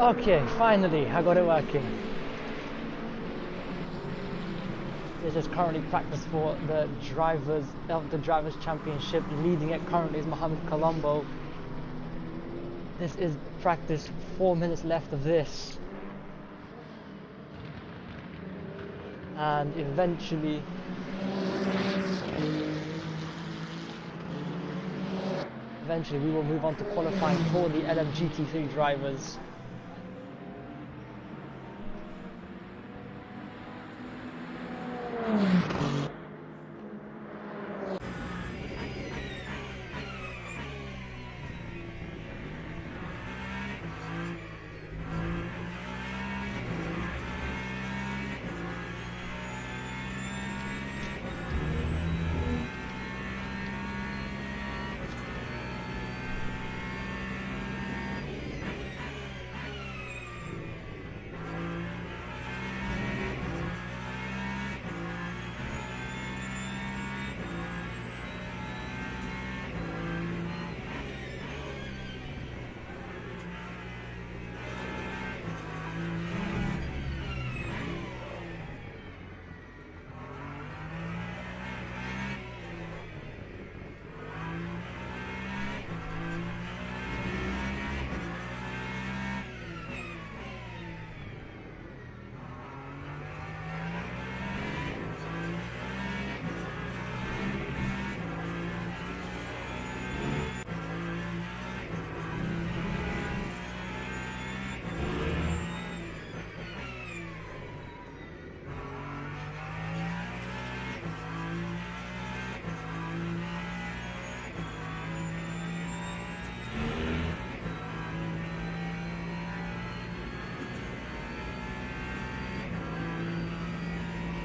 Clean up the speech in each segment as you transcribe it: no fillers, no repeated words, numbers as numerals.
Okay, finally, I got it working. This is currently practice for the drivers championship. Leading it currently is Mohamed Colombo. This is practice, 4 minutes left of this. And eventually we will move on to qualifying for the LMGT3 drivers.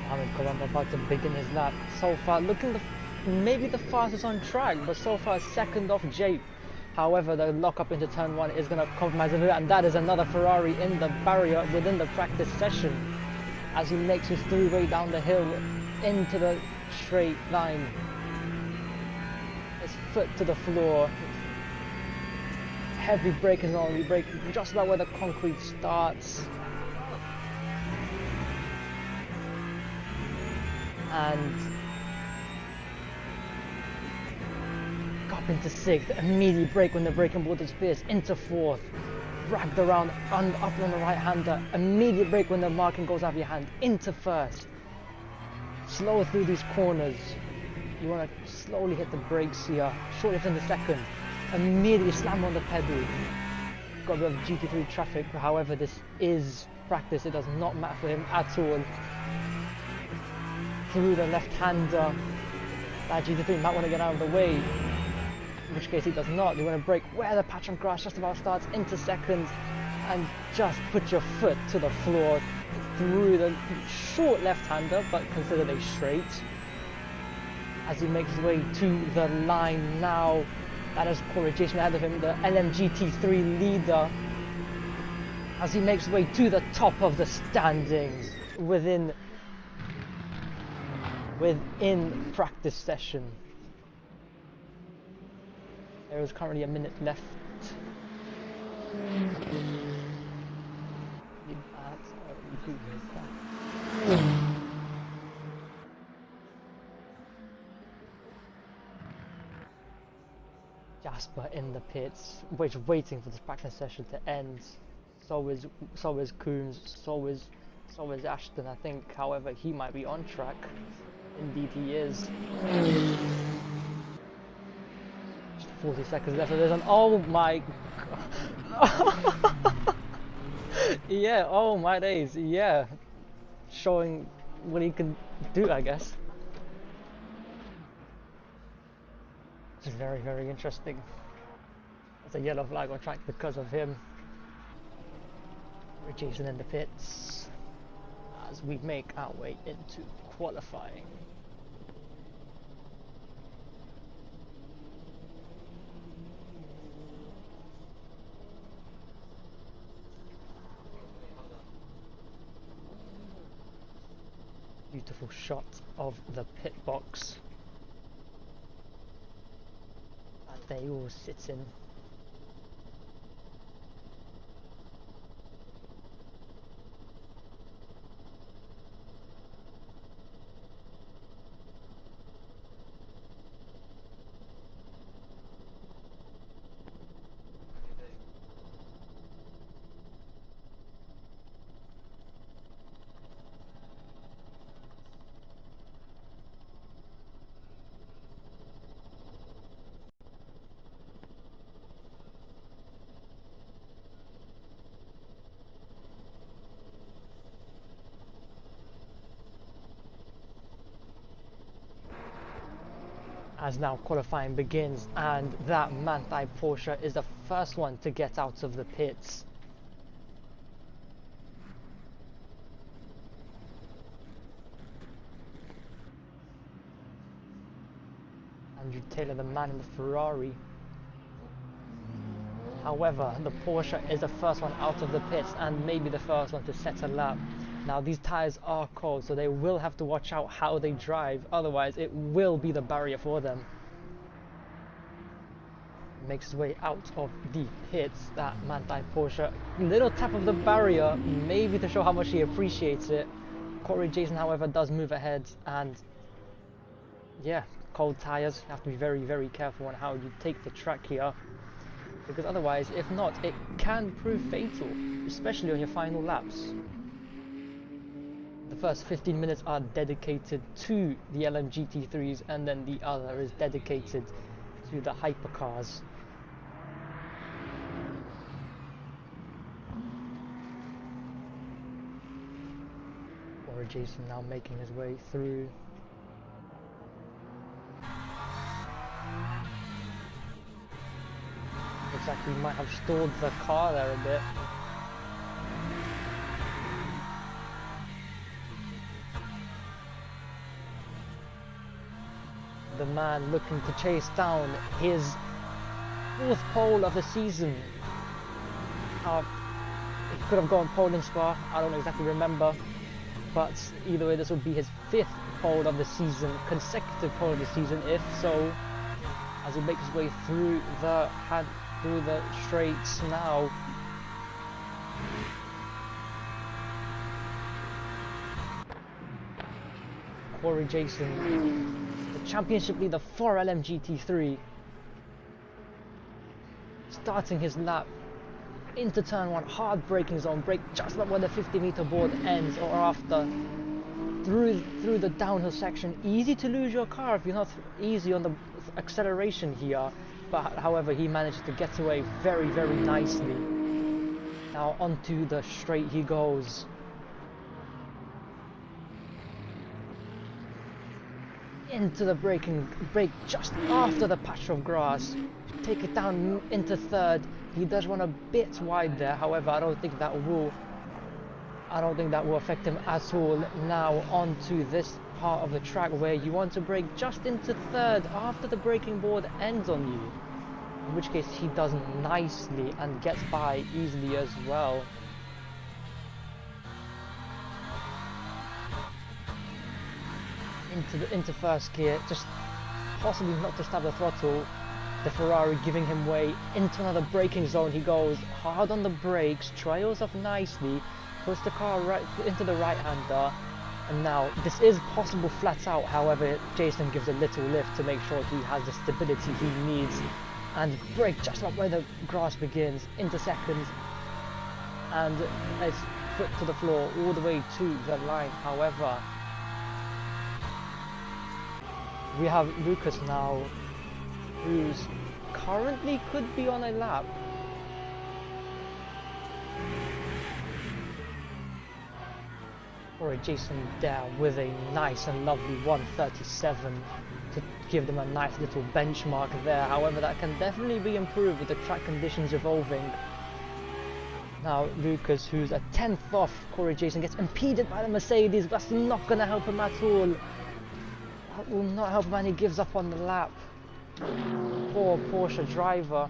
Mohamed Colombo about to begin his lap. So far, looking maybe the fastest on track, but so far second off Jake. However, the lock up into turn 1 is going to compromise a bit, and that is another Ferrari in the barrier within the practice session as he makes his three-way down the hill into the straight line. His foot to the floor. Heavy braking on, we brake just about where the concrete starts. And up into 6th, immediate brake when the braking board is fierce, into 4th, dragged around up on the right hander, immediate brake when the marking goes out of your hand, into 1st, slow through these corners, you want to slowly hit the brakes here, short lift in the 2nd, immediately slam on the pedal, got a bit of GT3 traffic, however this is practice, it does not matter for him at all. Through the left-hander, that GT3 might want to get out of the way, in which case he does not. You want to brake where the patch of grass just about starts, into 2nd, and just put your foot to the floor through the short left-hander, but considered a straight. As he makes his way to the line now, that is Corey Jason ahead of him, the LMGT3 leader, as he makes his way to the top of the standings within practice session. There is currently a minute left. Jasper in the pits, waiting for this practice session to end. So is Coombs, so is Ashton, I think. However, he might be on track. Indeed he is. 40 seconds left, so there's an oh my god. Yeah, oh my days, yeah. Showing what he can do, I guess. Which is very, very interesting. There's a yellow flag on track because of him. We're Jason in the pits as we make our way into qualifying. Beautiful shot of the pit box that they all sit in. as now qualifying begins, and that Manthey Porsche is the first one to get out of the pits. Andrew Taylor, the man in the Ferrari. However, the Porsche is the first one out of the pits and maybe the first one to set a lap. Now these tyres are cold, so they will have to watch out how they drive, otherwise it will be the barrier for them. Makes his way out of the pits, that Manthey Porsche. Little tap of the barrier, maybe to show how much he appreciates it. Corey Jason, however, does move ahead, and yeah, cold tyres, you have to be very, very careful on how you take the track here, because otherwise, if not, it can prove fatal, especially on your final laps. The first 15 minutes are dedicated to the LMGT3s, and then the other is dedicated to the hypercars. Corey Jason now making his way through. Looks like he might have stalled the car there a bit. The man looking to chase down his 4th pole of the season. He could have gone pole in Spa, I don't exactly remember, but either way this would be his 5th pole of the season, consecutive pole of the season if so, as he makes his way through the straights now. Corey Jason, the championship leader for LMGT3, starting his lap into turn 1, hard braking zone, brake just about where the 50-meter board ends or after, through the downhill section. Easy to lose your car if you're not easy on the acceleration here, but however he managed to get away very, very nicely. Now onto the straight he goes. Into the brake just after the patch of grass. Take it down into 3rd. He does run a bit wide there, however I don't think that will affect him at all. Now onto this part of the track where you want to brake just into 3rd after the braking board ends on you, in which case he does nicely and gets by easily as well. Into 1st gear, just possibly not to stab the throttle. The Ferrari giving him way into another braking zone. He goes hard on the brakes, trails off nicely, puts the car right into the right-hander, and now this is possible flat out. However, Jason gives a little lift to make sure he has the stability he needs, and brake just up where the grass begins into 2nd, and his foot to the floor all the way to the line. However, we have Lucas now, who's currently could be on a lap. Or a Jason there with a nice and lovely 137 to give them a nice little benchmark there. However, that can definitely be improved with the track conditions evolving. Now Lucas, who's a 10th off Corey Jason, gets impeded by the Mercedes. That's not going to help him at all. That will not help him, and he gives up on the lap. Poor Porsche driver.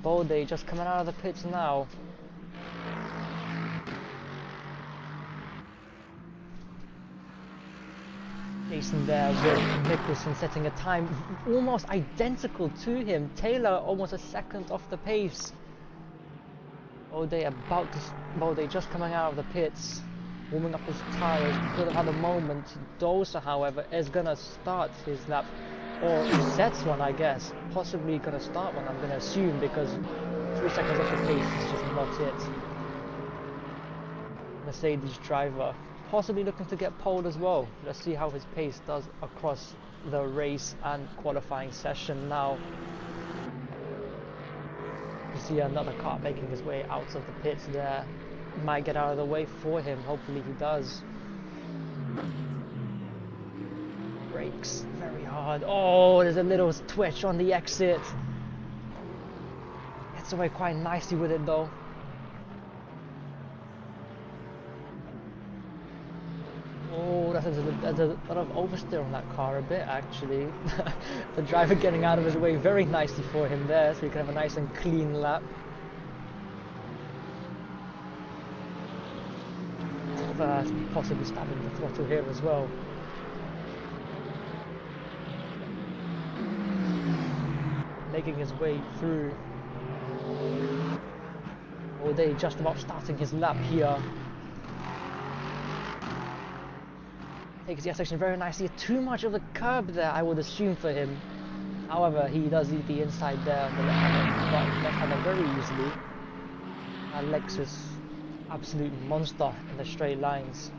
Bode just coming out of the pits now. Jason there with Nicholson setting a time almost identical to him. Taylor almost a 2nd off the pace. Bode just coming out of the pits, warming up his tyres. Could have had a moment. Dosa, however, is gonna start his lap, or sets one, I guess. Possibly gonna start one, I'm gonna assume, because 3 seconds off the pace is just not it. Mercedes driver possibly looking to get pole as well. Let's see how his pace does across the race and qualifying session now. You see another car making his way out of the pits there. Might get out of the way for him, hopefully he does. brakes very hard. Oh, there's a little twitch on the exit. Gets away quite nicely with it though. Oh, there's a lot of oversteer on that car a bit actually. The driver getting out of his way very nicely for him there, so he can have a nice and clean lap. Possibly stabbing the throttle here as well. Making his way through. Oh, they just about starting his lap here. Takes the section very nicely. Too much of the curb there, I would assume, for him. However, he does eat the inside there on the left-hander very easily. Lexus, absolute monster in the straight lines.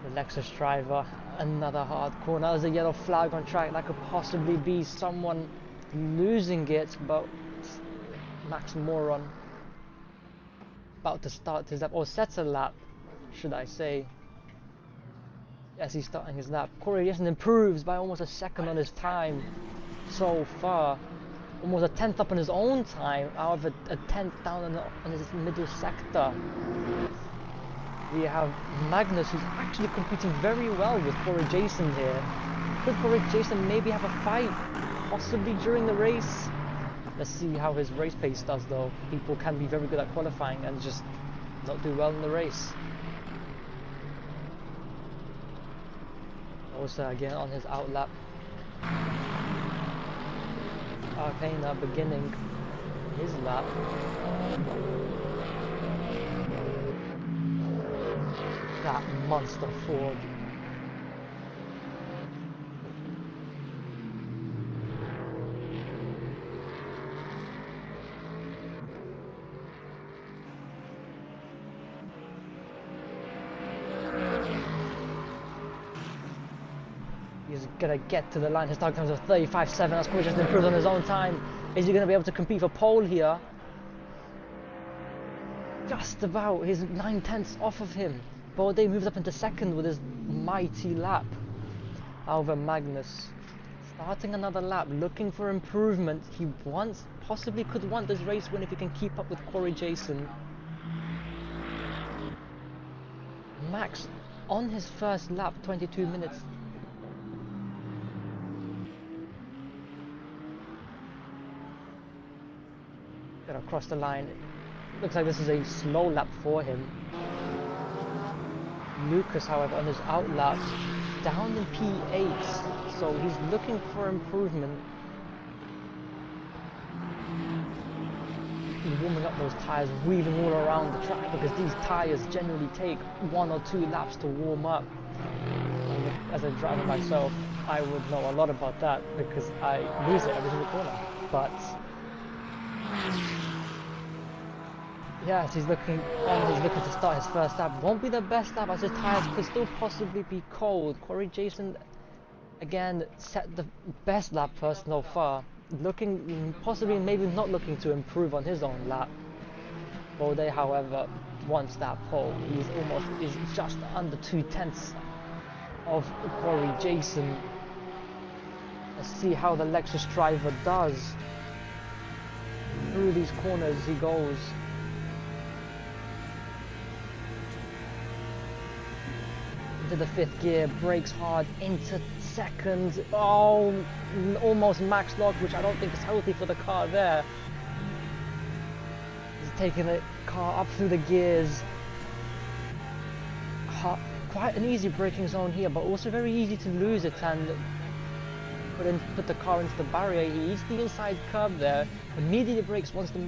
The Lexus driver, another hard corner. There's a yellow flag on track. That could possibly be someone losing it, but Max Moron about to start his lap, or sets a lap, should I say. Yes, he's starting his lap. Corey Jason improves by almost a second on his time so far. Almost a tenth up on his own time, however a tenth down on his middle sector. We have Magnus, who's actually competing very well with Corey Jason here. Could Corey Jason maybe have a fight, possibly during the race? Let's see how his race pace does though. People can be very good at qualifying and just not do well in the race. Also again on his outlap. Arcana beginning his lap. That monster Ford. He's gonna get to the line. His target times of 35.7. That's probably just improved on his own time. Is he gonna be able to compete for pole here? Just about. He's 9/10 off of him. Bode moves up into second with his mighty lap. However, Magnus starting another lap, looking for improvement. He possibly could want this race win if he can keep up with Corey Jason. Max on his first lap, 22 minutes. Gonna cross the line. Looks like this is a slow lap for him. Lucas, however, on his outlap, down in P8, so he's looking for improvement. He's warming up those tyres, weaving all around the track, because these tyres generally take 1 or 2 laps to warm up. And as a driver myself, I would know a lot about that, because I lose it every single corner. But yes, he's looking to start his first lap. Won't be the best lap as his tyres could still possibly be cold. Corey Jason again set the best lap first so far. Looking possibly maybe not looking to improve on his own lap. Bode, however, wants that pole. He's just under 2/10 of Corey Jason. Let's see how the Lexus driver does. Through these corners he goes. Into the 5th gear, brakes hard, into second. Oh, almost max lock, which I don't think is healthy for the car there. He's taking the car up through the gears. Quite an easy braking zone here, but also very easy to lose it and put the car into the barrier. He eats the inside curb there, immediately brakes once the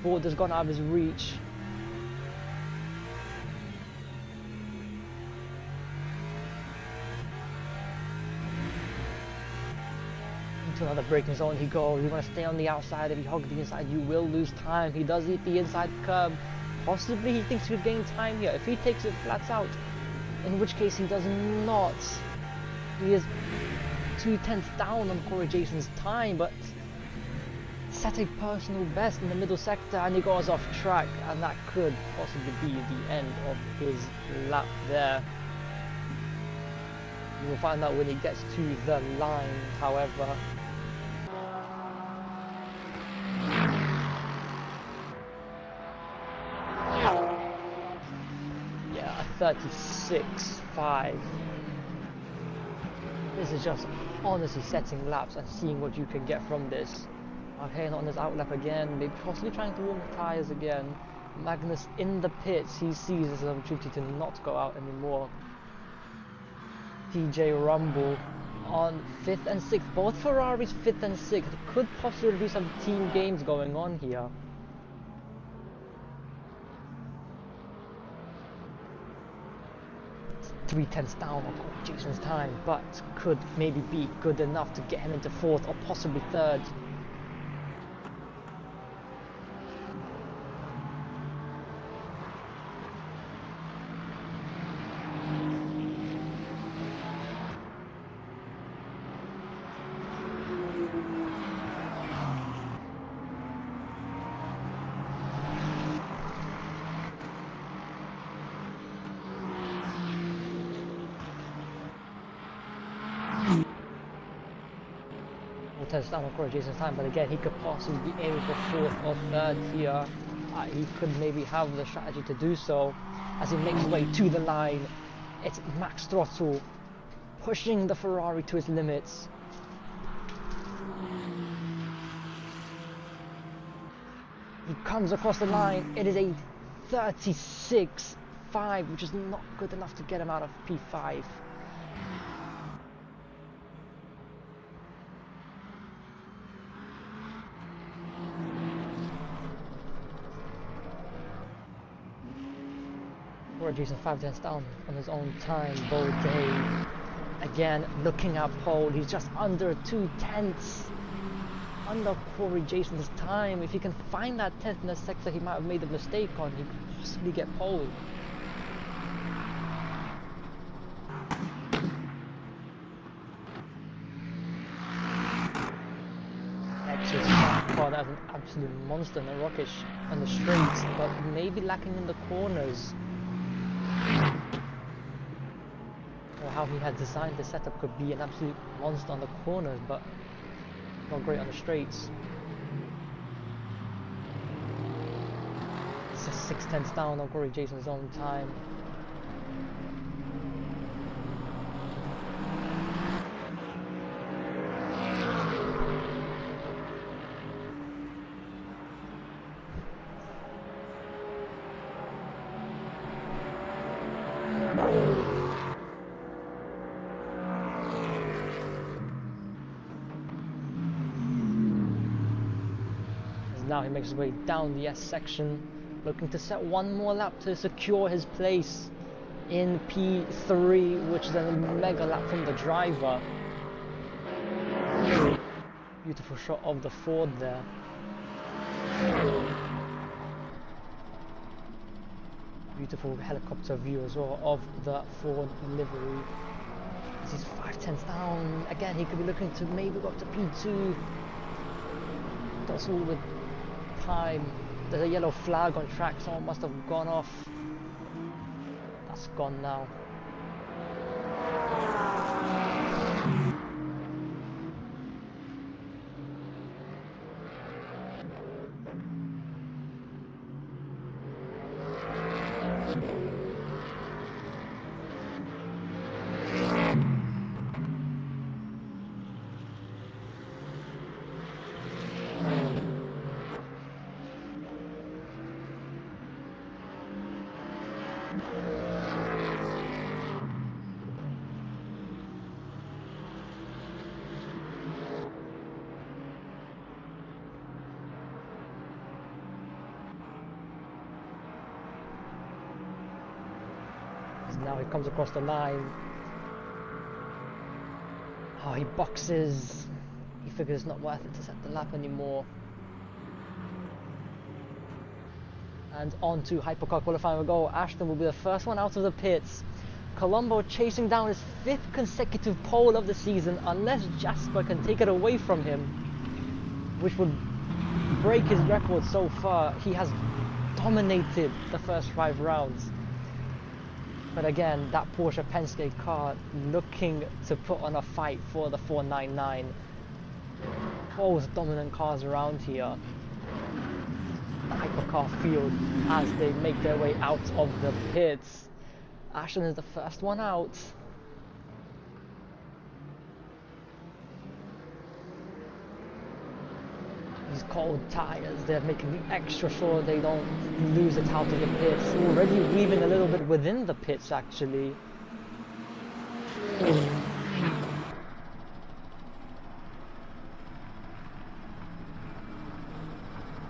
board has gone out of his reach. Into another braking zone he goes. You want to stay on the outside. If you hog the inside, you will lose time. He does eat the inside curb. Possibly he thinks he could gain time here. If he takes it flats out, in which case he does not. He is 2/10 down on Corey Jason's time, but set a personal best in the middle sector and he goes off track, and that could possibly be the end of his lap there. We will find out when he gets to the line, however. Yeah, a 36.5. This is just honestly setting laps and seeing what you can get from this. Okay, not on his outlap again, maybe possibly trying to warm the tyres again. Magnus in the pits, he sees this as an opportunity to not go out anymore. TJ Rumble on 5th and 6th, both Ferraris 5th and 6th. Could possibly be some team games going on here. It's 3/10 down on Jason's time, but could maybe be good enough to get him into 4th or possibly 3rd. Down on Corey Jason's time, but again he could possibly be aiming for 4th or 3rd here. He could maybe have the strategy to do so as he makes his way to the line. It's max throttle pushing the Ferrari to its limits. He comes across the line. It is a 36.5, which is not good enough to get him out of P5. Jason 5/10 down on his own time. Boldade again looking at pole. He's just under 2/10 under Corey Jason's time. If he can find that 10th in the sector he might have made a mistake on, he could possibly get pole. As an absolute monster in the rockish on the straights, but maybe lacking in the corners. Or how he had designed the setup could be an absolute monster on the corners, but not great on the straights. It's a 6/10 down on Corey Jason's own time. Now he makes his way down the S section, looking to set one more lap to secure his place in P3, which is a mega lap from the driver. Beautiful shot of the Ford there. Beautiful helicopter view as well of the Ford livery. This is 5/10 down. Again, he could be looking to maybe go up to P2. That's all with time. There's a yellow flag on track, someone must have gone off. That's gone now. Now he comes across the line. Oh, he boxes. He figures it's not worth it to set the lap anymore. And on to hypercar qualifying we go. Ashton will be the first one out of the pits. Colombo chasing down his 5th consecutive pole of the season, unless Jasper can take it away from him, which would break his record so far. He has dominated the first 5 rounds. But again, that Porsche Penske car looking to put on a fight for the 499. Both dominant cars around here. The hypercar field as they make their way out of the pits. Ashton is the first one out. These cold tires, they're making the extra sure they don't lose it out of the pits. Already weaving a little bit within the pits actually.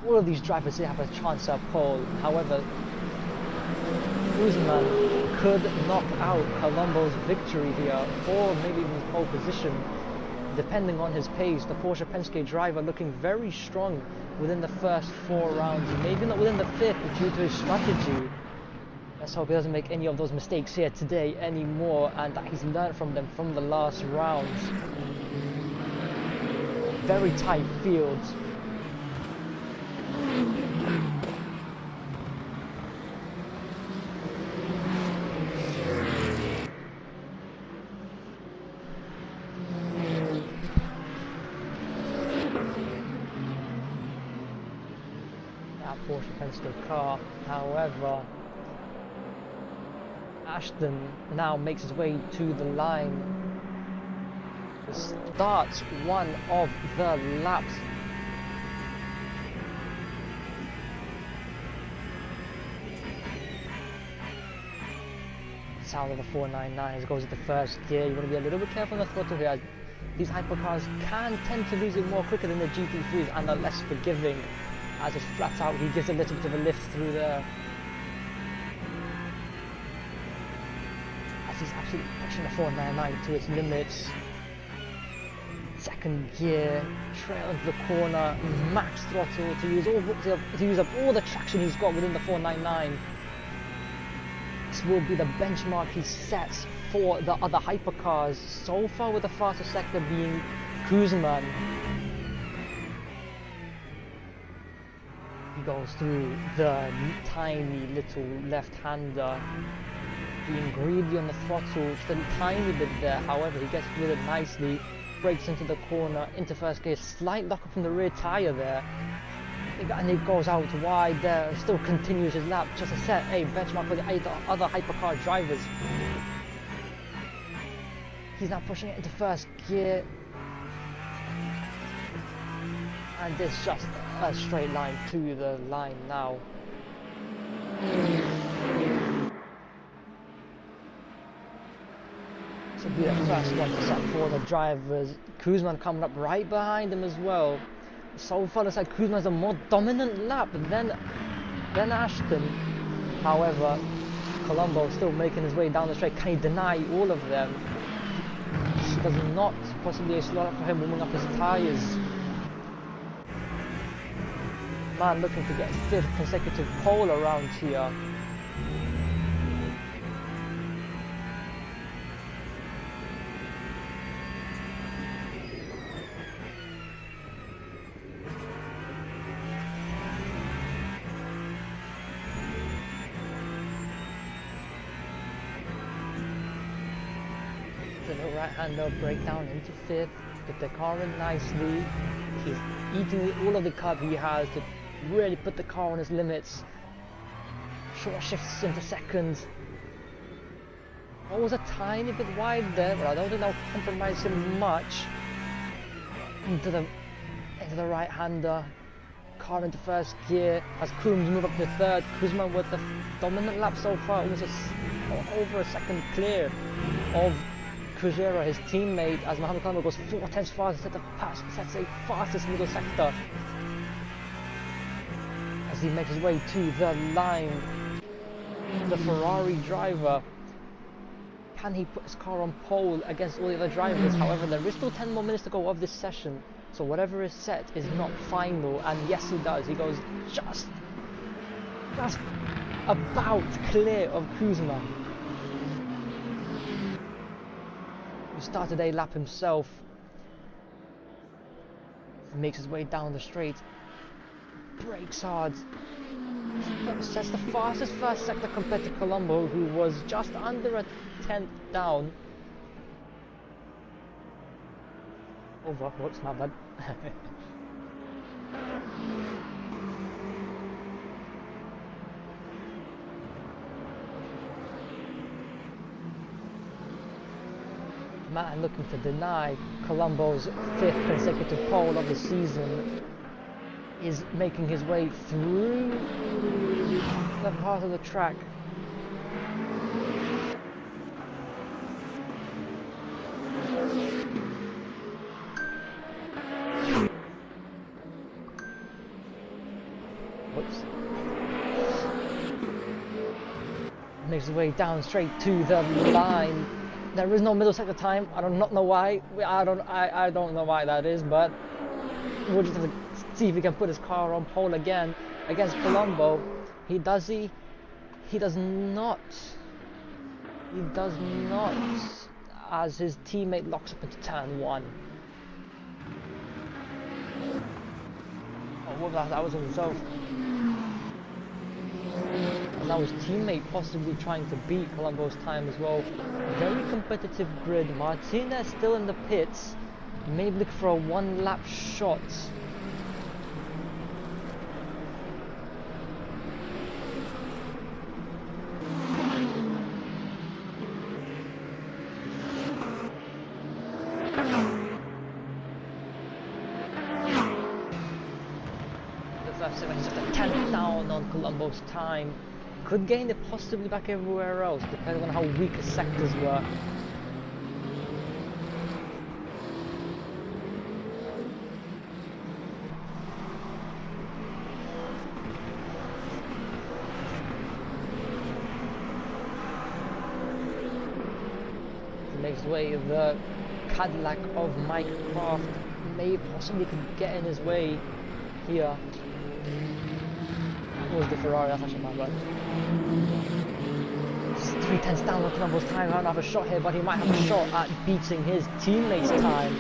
All of these drivers have a chance at pole. However, Guzman could knock out Colombo's victory here, or maybe even his pole position, depending on his pace. The Porsche Penske driver looking very strong within the first 4 rounds, maybe not within the 5th due to his strategy. Let's hope he doesn't make any of those mistakes here today anymore, and that he's learned from them from the last rounds. Very tight field. Porsche Penske car. However, Ashton now makes his way to the line, starts one of the laps. Sound of the 499 as it goes into first gear. You want to be a little bit careful on the throttle here. These hypercars can tend to lose it more quicker than the GT3s and are less forgiving. As it's flat out, he gives a little bit of a lift through there. As he's absolutely pushing the 499 to its limits. Second gear, trail into the corner, max throttle to use up all the traction he's got within the 499. This will be the benchmark he sets for the other hypercars. So far with the fastest sector being Guzman. Goes through the tiny little left-hander, being greedy on the throttle just a tiny bit there. However, he gets with it nicely, brakes into the corner, into first gear, slight lock up from the rear tyre there, and it goes out wide there, still continues his lap just to set a benchmark for the other hypercar drivers. He's now pushing it into first gear, and it's just a straight line to the line now. This will be the first one to set for the drivers. Guzman coming up right behind him as well. So far looks like Guzman's a more dominant lap than Ashton. However, Colombo still making his way down the straight. Can he deny all of them? He does not. Possibly a slow lap for him, warming up his tyres. Man looking to get 5th consecutive pole around here. The little right-hander breakdown into 5th, get the car in nicely. He's eating all of the curb he has to really put the car on his limits. Short shifts into second. What was a tiny bit wide there, but I don't think that'll compromise him much. Into the right-hander. Car into first gear as Coombs move up to 3rd. Guzman with the dominant lap so far, almost over a second clear of Cruzera, his teammate, as Mohamed Colombo goes 4 tenths faster, sets a fastest middle sector. As he makes his way to the line, the Ferrari driver, can he put his car on pole against all the other drivers? However, there is still 10 more minutes to go of this session, so whatever is set is not final, and yes he does. He goes just about clear of Guzman. who started a lap himself. He makes his way down the straight, brakes hard, sets the fastest first sector compared to Colombo, who was just under a 10th down. Over, whoops, my bad. Man looking to deny Colombo's 5th consecutive pole of the season is making his way through the part of the track. Whoops. Makes his way down straight to the line. There is no middle sector time. I do not know why. I don't know why that is, but we'll just have to see if he can put his car on pole again against Colombo. He does not. He does not. As his teammate locks up into turn 1. Oh, what was that? That was himself. And now his teammate possibly trying to beat Colombo's time as well. Very competitive grid. Martinez still in the pits. Maybe look for a 1-lap shot. Just a 10th down on Colombo's time. Could gain it possibly back everywhere else, depending on how weak his sectors were. He makes way, the Cadillac of Mike Craft may possibly could get in his way here. That was the Ferrari, that's actually my bad. 3/10 down on Colombo's time. I don't have a shot here, but he might have a shot at beating his teammate's time.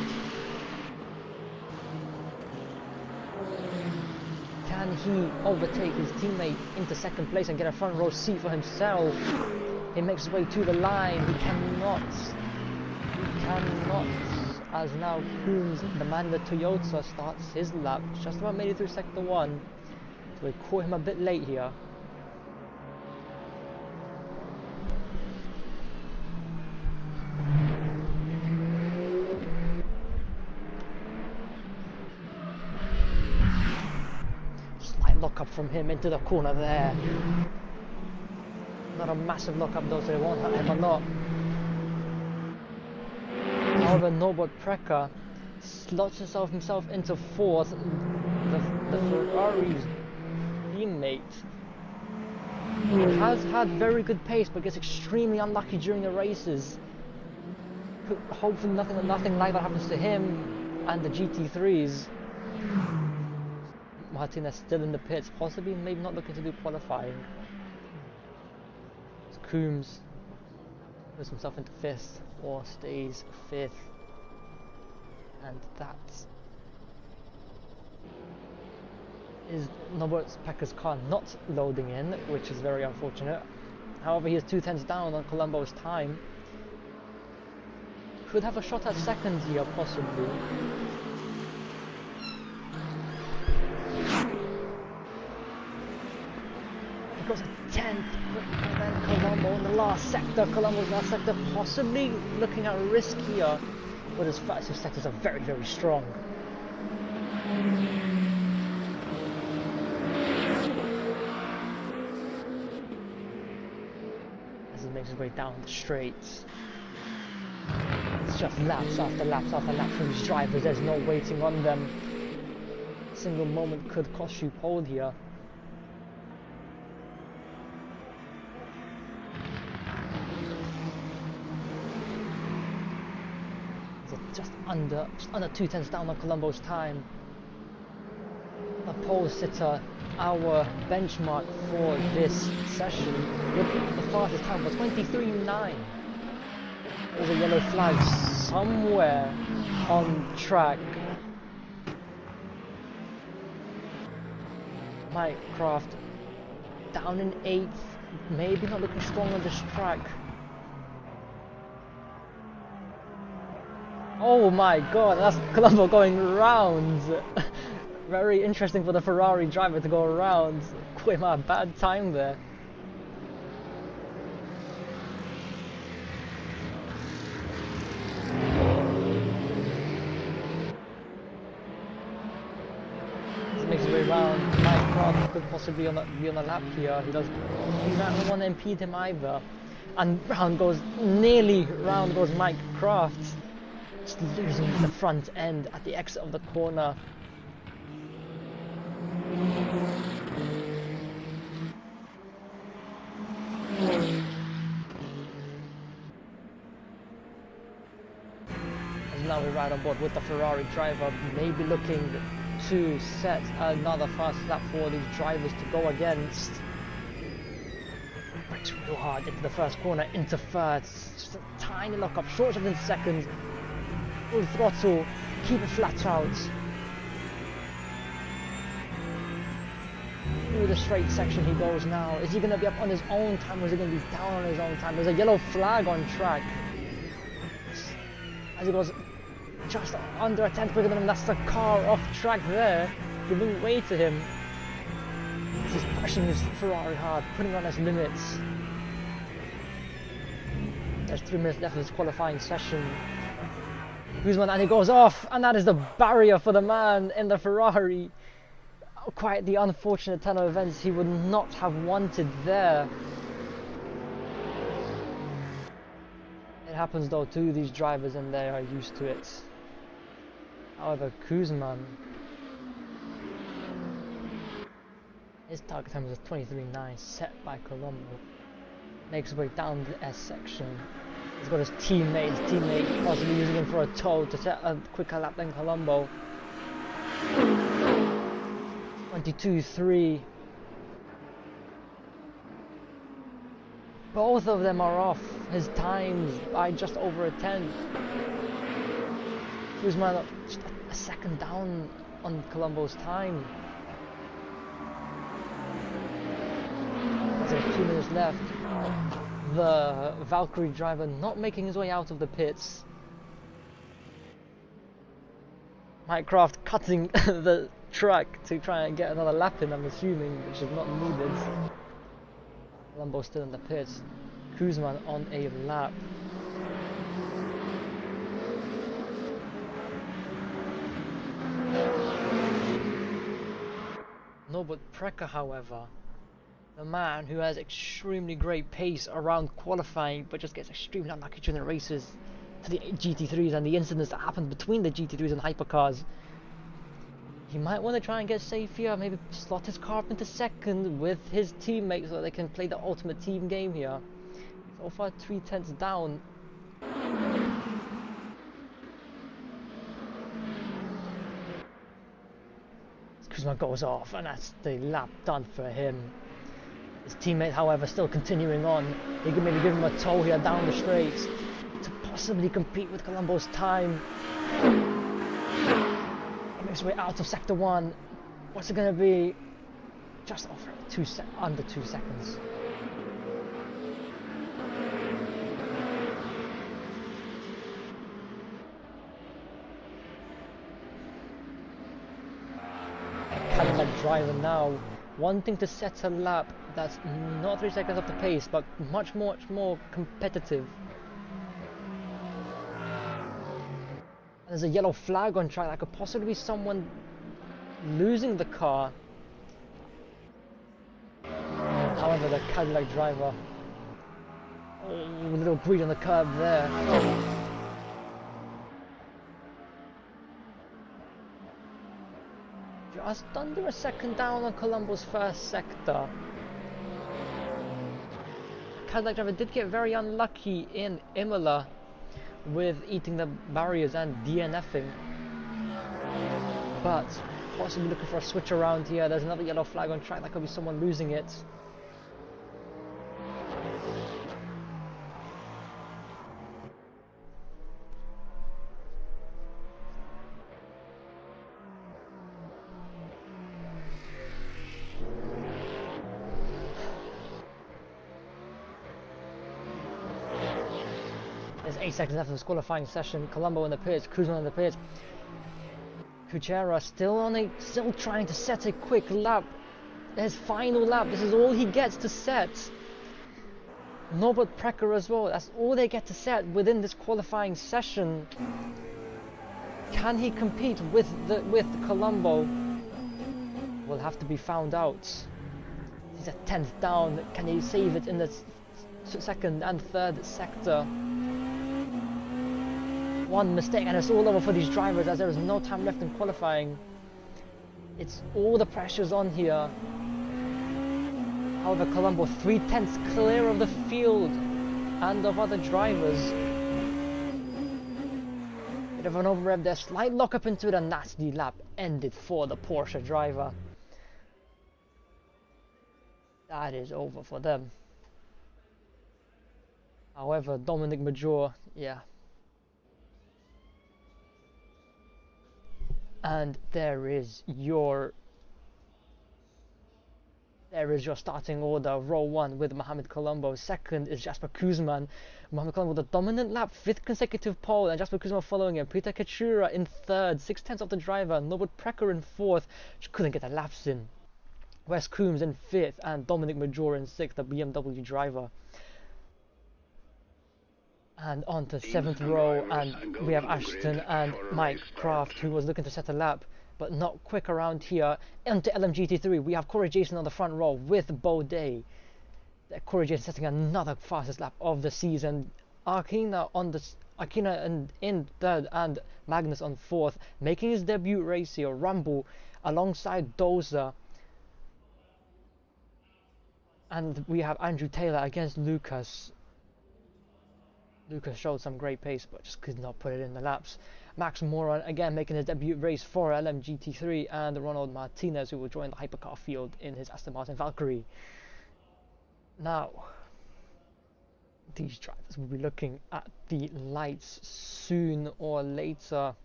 Can he overtake his teammate into second place and get a front row seat for himself? He makes his way to the line. He cannot. As now Coombs, the man in the Toyota, starts his lap. Just about made it through sector 1. So we caught him a bit late here. Slight lock-up from him into the corner there. Not a massive lock-up though, so it won't hurt him a lot. However, Norbert Precker slots himself into 4th. The Ferrari's teammate has had very good pace, but gets extremely unlucky during the races. Hopefully nothing like that happens to him and the GT3s. Martinez still in the pits, possibly maybe not looking to do qualifying. So Coombs puts himself into 5th or stays 5th, and that is Norbert Pecker's car not loading in, which is very unfortunate. However, he is 2/10 down on Colombo's time. Could have a shot at second here, possibly. He goes a 10th, and then Colombo in the last sector. Colombo's last sector, possibly looking at risk here, but his first sectors are very, very strong. As he makes his way down the straights. It's just laps after laps after laps from these drivers. There's no waiting on them. A single moment could cost you pole here. Just under 2/10 down on Colombo's time. A pole sitter, our benchmark for this session, with the fastest time for 23.9. There's a yellow flag somewhere on track. Mycroft down in 8th, maybe not looking strong on this track. Oh my god, that's Colombo going round. Very interesting for the Ferrari driver to go around. Quite a bad time there. Makes his way round. Mycroft could possibly be on a lap here. He doesn't want to impede him either. And nearly round goes Mycroft. Just losing the front end at the exit of the corner. As now we ride on board with the Ferrari driver, maybe looking to set another fast lap for these drivers to go against. Brakes real hard into the first corner, into third, just a tiny lock up, short of 10 seconds, full throttle, keep it flat out. Through the straight section he goes now. Is he going to be up on his own time or is he going to be down on his own time? There's a yellow flag on track. As he goes just under a 10th quicker than him, that's the car off track there, giving way to him. He's pushing his Ferrari hard, putting on his limits. There's 3 minutes left of this qualifying session. Guzman, and he goes off, and that is the barrier for the man in the Ferrari. Quite the unfortunate turn of events he would not have wanted there. It happens though to these drivers and they are used to it. However, Guzman, his target time was a 23.9 set by Colombo. Makes his way down the S section. He's got his teammate possibly using him for a tow to set a quicker lap than Colombo. 22.3. Both of them are off his times by just over a 10. Guzman just a second down on Colombo's time. There's 2 minutes left. The Valkyrie driver not making his way out of the pits. Mycroft cutting the track to try and get another lap in, I'm assuming, which is not needed. Colombo still in the pits. Guzman on a lap. Norbert Precker, however, the man who has extremely great pace around qualifying but just gets extremely unlucky during the races to the GT3s and the incidents that happen between the GT3s and hypercars. He might want to try and get safe here, maybe slot his car up into second with his teammates so they can play the ultimate team game here. So far 3/10 down. Guzman goes off and that's the lap done for him. His teammate, however, still continuing on. He can maybe give him a tow here down the straight to possibly compete with Colombo's time. He makes his way out of sector 1. What's it going to be? Just over under 2 seconds. Cadillac driver now wanting to set a lap that's not 3 seconds off the pace but much more competitive. There's a yellow flag on track. That could possibly be someone losing the car. However, the Cadillac driver, a little greed on the curb there. Just under a second down on Colombo's first sector. Cadillac driver did get very unlucky in Imola with eating the barriers and DNFing, but possibly looking for a switch around here. There's another yellow flag on track. That could be someone losing it. 8 seconds left of this qualifying session. Colombo in the pits, Kuzman in the pits. Kuchera still trying to set a quick lap. His final lap. This is all he gets to set. Norbert Precker as well. That's all they get to set within this qualifying session. Can he compete with Colombo? Will have to be found out. He's at 10th down. Can he save it in the second and third sector? One mistake and it's all over for these drivers, as there is no time left in qualifying. It's all the pressure's on here. However, Colombo 3/10 clear of the field and of other drivers. Bit of an over-rev there, slight lock up into it, and that's the lap ended for the Porsche driver. That is over for them. However, Dominic Major, yeah. And there is your starting order. Row 1 with Mohamed Colombo. Second is Jasper Kuzman. Mohamed Colombo with a dominant lap, 5th consecutive pole, and Jasper Kuzman following him. Peter Kachura in 3rd, 6/10 off the driver. Norbert Precker in 4th, just couldn't get the laps in. Wes Coombs in 5th, and Dominic Major in 6th, the BMW driver. And on to 7th row, and we have Ashton and Mike Kraft, who was looking to set a lap, but not quick around here. Into LMGT3, we have Corey Jason on the front row with Baudet. Corey Jason setting another fastest lap of the season. Arkina in 3rd, and Magnus on 4th, making his debut race here. Rumble alongside Dozer. And we have Andrew Taylor against Lucas. Lucas showed some great pace, but just could not put it in the laps. Max Moran again making his debut race for LMGT3, and Ronald Martinez, who will join the hypercar field in his Aston Martin Valkyrie. Now, these drivers will be looking at the lights soon or later.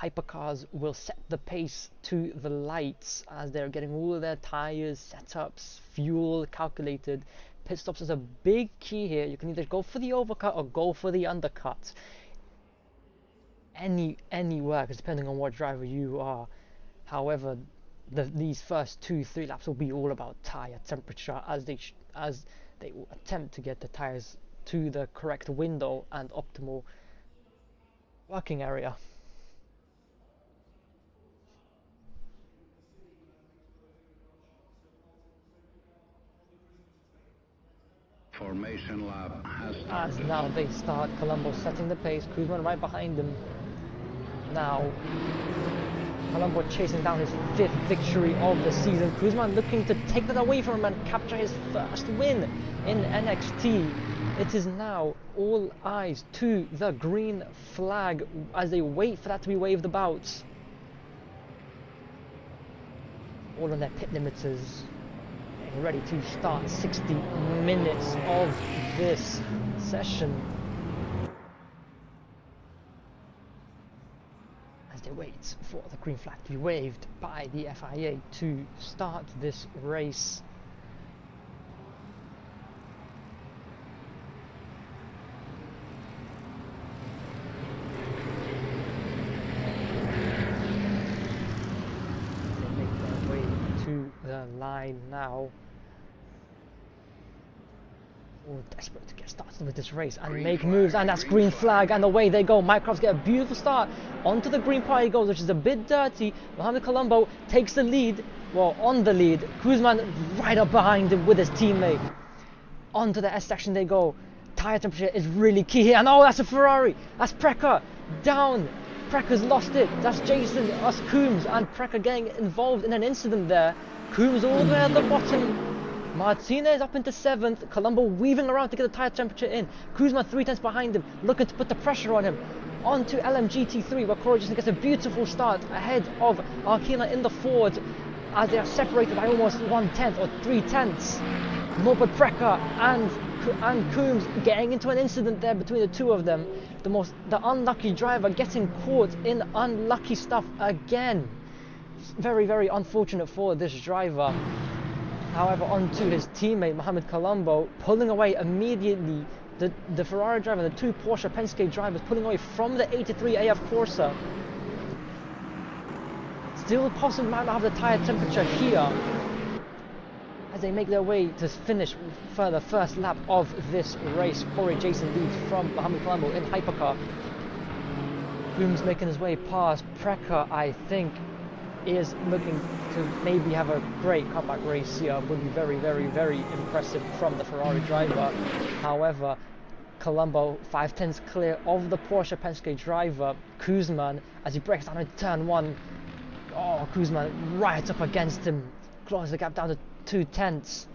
Hypercars will set the pace to the lights as they're getting all of their tires, setups, fuel calculated. Pit stops is a big key here. You can either go for the overcut or go for the undercut. Any work, depending on what driver you are. However, these first 2-3 laps will be all about tire temperature, as they will attempt to get the tires to the correct window and optimal working area. Formation lap has started. As now they start, Colombo setting the pace, Kuzman right behind him. Now, Colombo chasing down his 5th victory of the season. Kuzman looking to take that away from him and capture his first win in NXT. It is now all eyes to the green flag as they wait for that to be waved about. All on their pit limiters, getting ready to start 60 minutes of this session. As they wait for the green flag to be waved by the FIA to start this race. The line now, all desperate to get started with this race and make moves, and that's green flag, and away they go. Mycrofts get a beautiful start onto the green part he goes, which is a bit dirty. Mohamed Colombo takes the lead, well, on the lead. Kuzman right up behind him with his teammate. Onto the S section they go. Tire temperature is really key here, and oh, that's a Ferrari. That's Precker down. Precker's lost it. That's Jason, us Coombs, and Precker getting involved in an incident there. Coombs all the way at the bottom. Martinez up into 7th. Colombo weaving around to get the tire temperature in. Kuzma 3/10 behind him, looking to put the pressure on him. On to LMGT3, where Corey just gets a beautiful start ahead of Arkina in the Ford, as they are separated by almost 1/10 or 3/10. Norbert Precker and Coombs getting into an incident there between the two of them. The unlucky driver getting caught in unlucky stuff again. Very, very unfortunate for this driver. However, onto his teammate Mohamed Colombo, pulling away immediately the Ferrari driver, the two Porsche Penske drivers pulling away from the 83 AF Corsa. Still possibly might not have the tyre temperature here as they make their way to finish for the first lap of this race. Corey Jason leads from Mohamed Colombo in hypercar. Boom's making his way past. Precker, I think, is looking to maybe have a great comeback race here. Would be very, very, very impressive from the Ferrari driver. However, Colombo 5/10 clear of the Porsche Penske driver, Kuzman, as he breaks down into turn 1. Oh, Kuzman right up against him, closes the gap down to 2/10.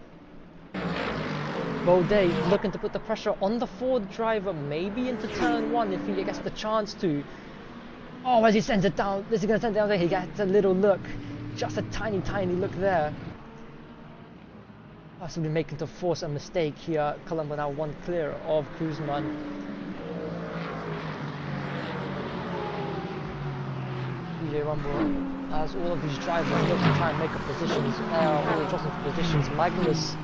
Baudet looking to put the pressure on the Ford driver, maybe into turn 1 if he gets the chance to. Oh, as he sends it down, is he going to send it down there? He gets a little look, just a tiny, tiny look there. Possibly making to force a mistake here. Colombo now 1 clear of Kuzman. DJ Rumble, as all of these drivers look to try and make up positions, all adjusting for positions. Magnus,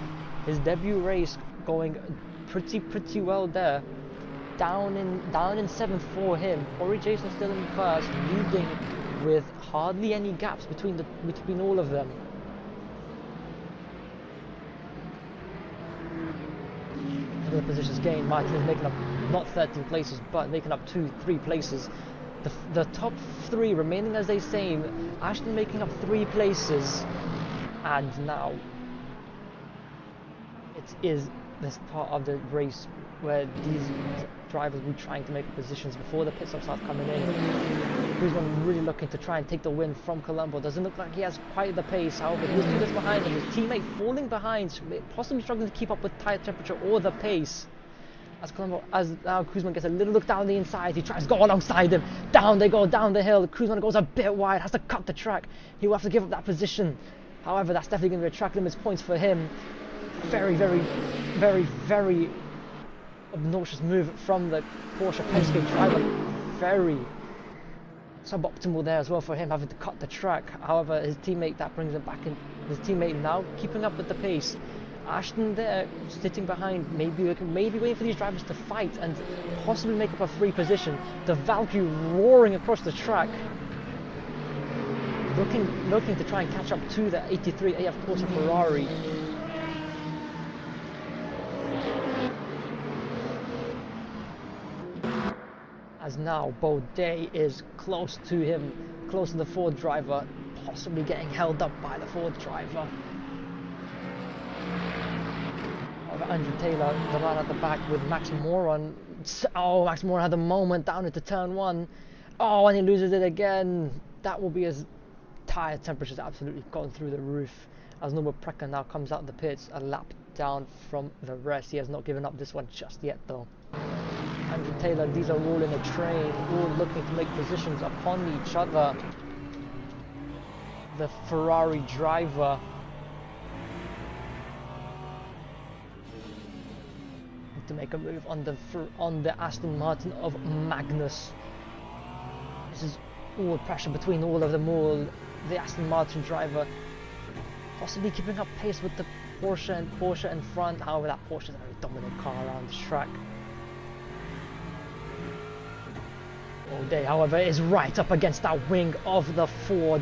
his debut race going pretty well there. Down in 7th for him. Corey Jason still in first, leading with hardly any gaps between all of them. The positions gained. Martin is making up not 13 places, but making up 2-3 places. The top 3 remaining as they same. Ashton making up 3 places, and now it is this part of the race where these drivers will be trying to make positions before the pit stops start coming in. Kuzman really looking to try and take the win from Colombo. Doesn't look like he has quite the pace. However, he is 2 minutes behind him. His teammate falling behind, possibly struggling to keep up with tire temperature or the pace. As now Kuzman gets a little look down the inside, he tries to go alongside him. Down they go, down the hill. Kuzman goes a bit wide, has to cut the track. He will have to give up that position. However, that's definitely going to be a track limits points for him. Very, very, very, very obnoxious move from the Porsche Penske driver. Very suboptimal there as well for him, having to cut the track. However, his teammate, that brings him back in. His teammate now keeping up with the pace. Ashton there sitting behind, maybe waiting for these drivers to fight and possibly make up a free position. The Valkyrie roaring across the track, looking to try and catch up to the 83 AF Corsa Ferrari. As now Baudet is close to him, close to the Ford driver, possibly getting held up by the Ford driver. Andrew Taylor, the man at the back with Max Moron. Oh, Max Moron had a moment down into turn 1. Oh, and he loses it again. That will be his tyre temperature's absolutely gone through the roof. As Norbert Precker now comes out of the pits, a lap down from the rest. He has not given up this one just yet though. Andrew Taylor, these are all in a train, all looking to make positions upon each other. The Ferrari driver to make a move on the Aston Martin of Magnus. This is all pressure between all of them all. The Aston Martin driver possibly keeping up pace with the Porsche in front. However, that Porsche is a very dominant car around this track. Baudet, however, is right up against that wing of the Ford.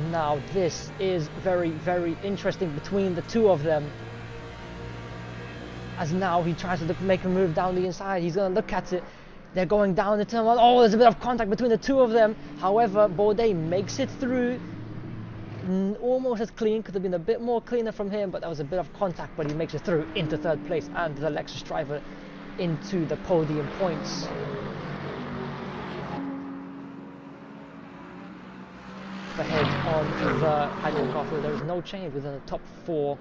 Now this is very, very interesting between the two of them. As now he tries to make a move down the inside. He's going to look at it. They're going down the turn 1. Oh, there's a bit of contact between the two of them. However, Baudet makes it through. Almost as clean. Could have been a bit more cleaner from him, but there was a bit of contact. But he makes it through into 3rd place, and the Lexus driver into the podium points. Ahead on the hypercar field. There is no change within the top 4.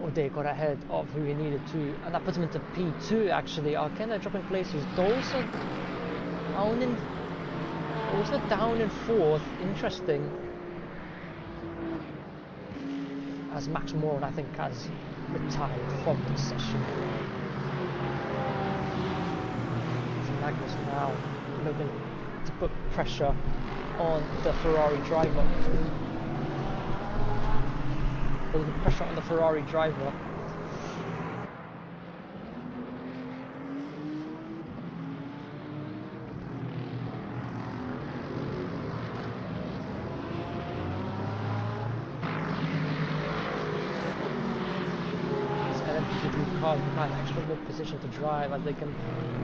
Baudet got ahead of who he needed to, and that puts him into P2 actually. Arkena dropping places. Dolce down in 4th. Interesting. As Max Moran, I think, has retired from the session. So Magnus now looking to put pressure on the Ferrari driver. Putting pressure on the Ferrari driver. cars behind extra good position to drive, as they can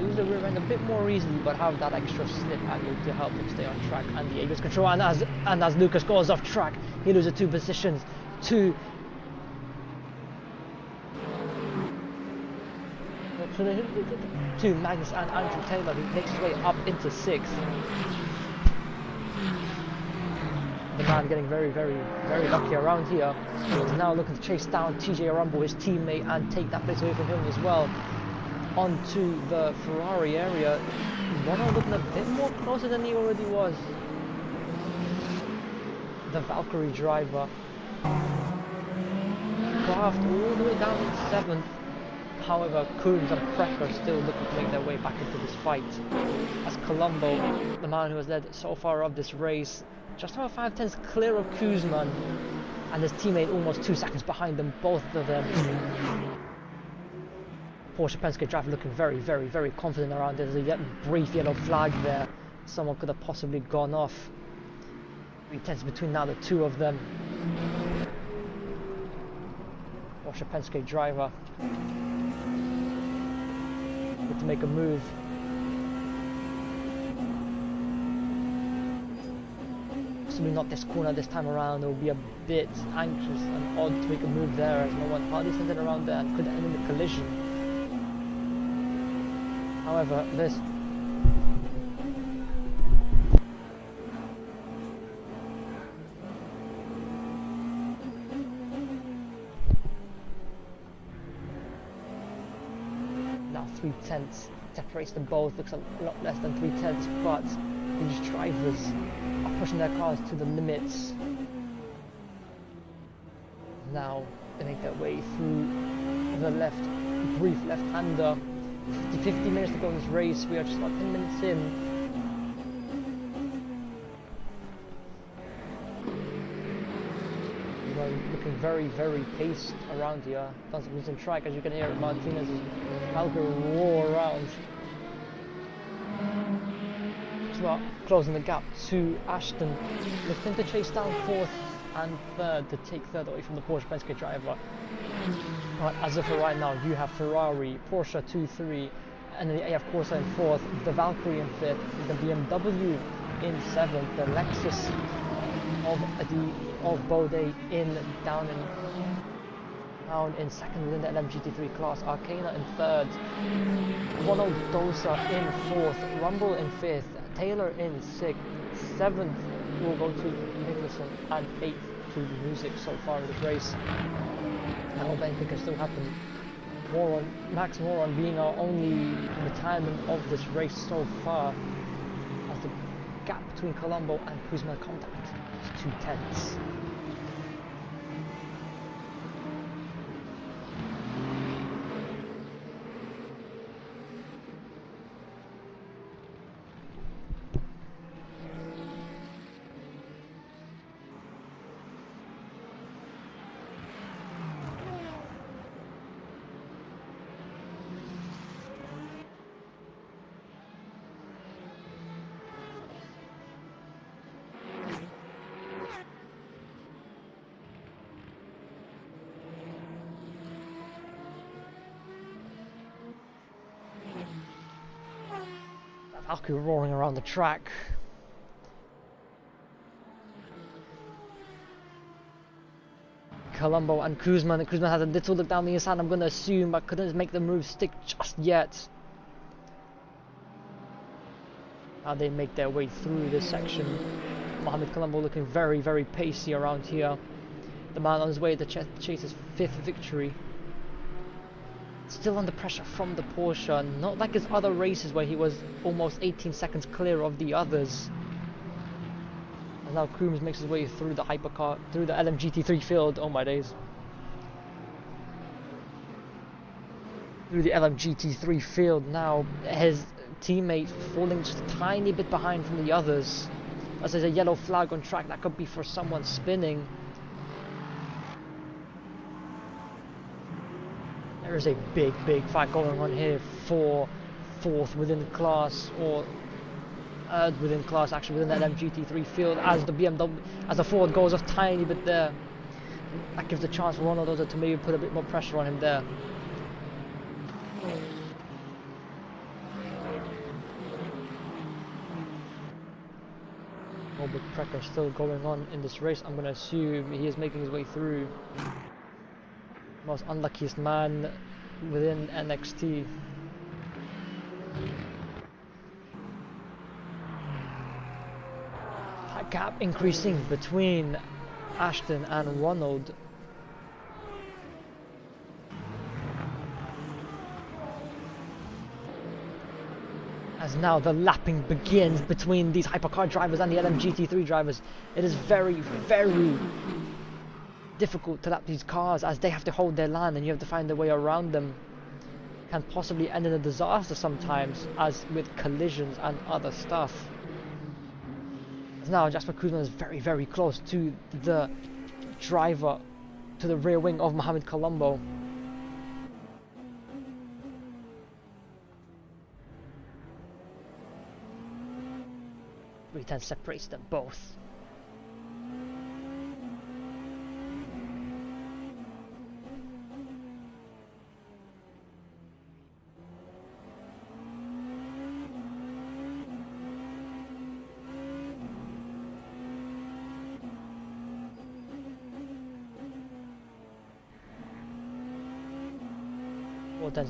lose the rear end a bit more easily, but have that extra slip angle to help them stay on track and the ABS control. And as Lucas goes off track, he loses 2 positions to Magnus and Andrew Taylor, who makes his way up into 6th. The man getting very, very, very lucky around here. He's now looking to chase down TJ Rumble, his teammate, and take that place away from him as well. Onto the Ferrari area. Bono looking a bit more closer than he already was. The Valkyrie driver. Craft all the way down in 7th. However, Coombs and Precker still looking to make their way back into this fight. As Colombo, the man who has led so far of this race, just about 5/10 clear of Kuzman, and his teammate almost 2 seconds behind them, both of them. Porsche Penske driver looking very, very, very confident around it. There's a brief yellow flag there. Someone could have possibly gone off. 3/10 between now the 2 of them. Porsche Penske driver good to make a move. Possibly not this corner this time around. It will be a bit anxious and odd to make a move there, as no one hardly sent it around there and could end in a collision. However, this now 3/10 separates them both. Looks a lot less than 3/10, but these drivers are pushing their cars to the limits. Now they make their way through the brief left-hander. 50 minutes to go in this race. We are just about 10 minutes in. We're looking very, very paced around here. Tons of losing track, as you can hear. Martinez's Valkyrie roar around. Well, closing the gap to Ashton, looking to chase down 4th and 3rd to take 3rd away from the Porsche Penske driver. But as of right now, you have Ferrari, Porsche 2-3, and then you have Corsa in 4th, the Valkyrie in 5th, the BMW in 7th, the Lexus of Bode down in 2nd within the LMGT3 class, Arcana in 3rd, Ronald Dosa in 4th, Rumble in 5th, Taylor in 6th, 7th will go to Nicholson, and 8th to Music so far in this race. I hope anything can still happen. Max Moron being our only retirement of this race so far, as the gap between Colombo and Kuzma contact is 2/10. Valkyrie roaring around the track. Colombo and Kuzman. Kuzman has a little look down the inside, I'm going to assume, but couldn't make the move stick just yet. Now they make their way through this section. Mohamed Colombo looking very, very pacey around here. The man on his way to chase his 5th victory. Still under pressure from the Porsche, not like his other races where he was almost 18 seconds clear of the others. And now Coombs makes his way through the hypercar, through the LMGT3 field. Oh my days. Through the LMGT3 field now, his teammate falling just a tiny bit behind from the others. As there's a yellow flag on track, that could be for someone spinning. There is a big, big fight going on here for 4th within the class, or within class, actually within that MGT3 field, as the BMW, as the Ford goes off tiny bit there. That gives a chance for Ronald Dosa to maybe put a bit more pressure on him there. big pressure still going on in this race. I'm going to assume he is making his way through. Most unluckiest man within NXT. That gap increasing between Ashton and Ronald. As now the lapping begins between these hypercar drivers and the LMGT3 drivers. It is very, very difficult to lap these cars as they have to hold their line and you have to find a way around them. Can possibly end in a disaster sometimes, as with collisions and other stuff. As now Jasper Kuzman is very, very close to the driver, to the rear wing of Mohamed Colombo. 310 separates them both.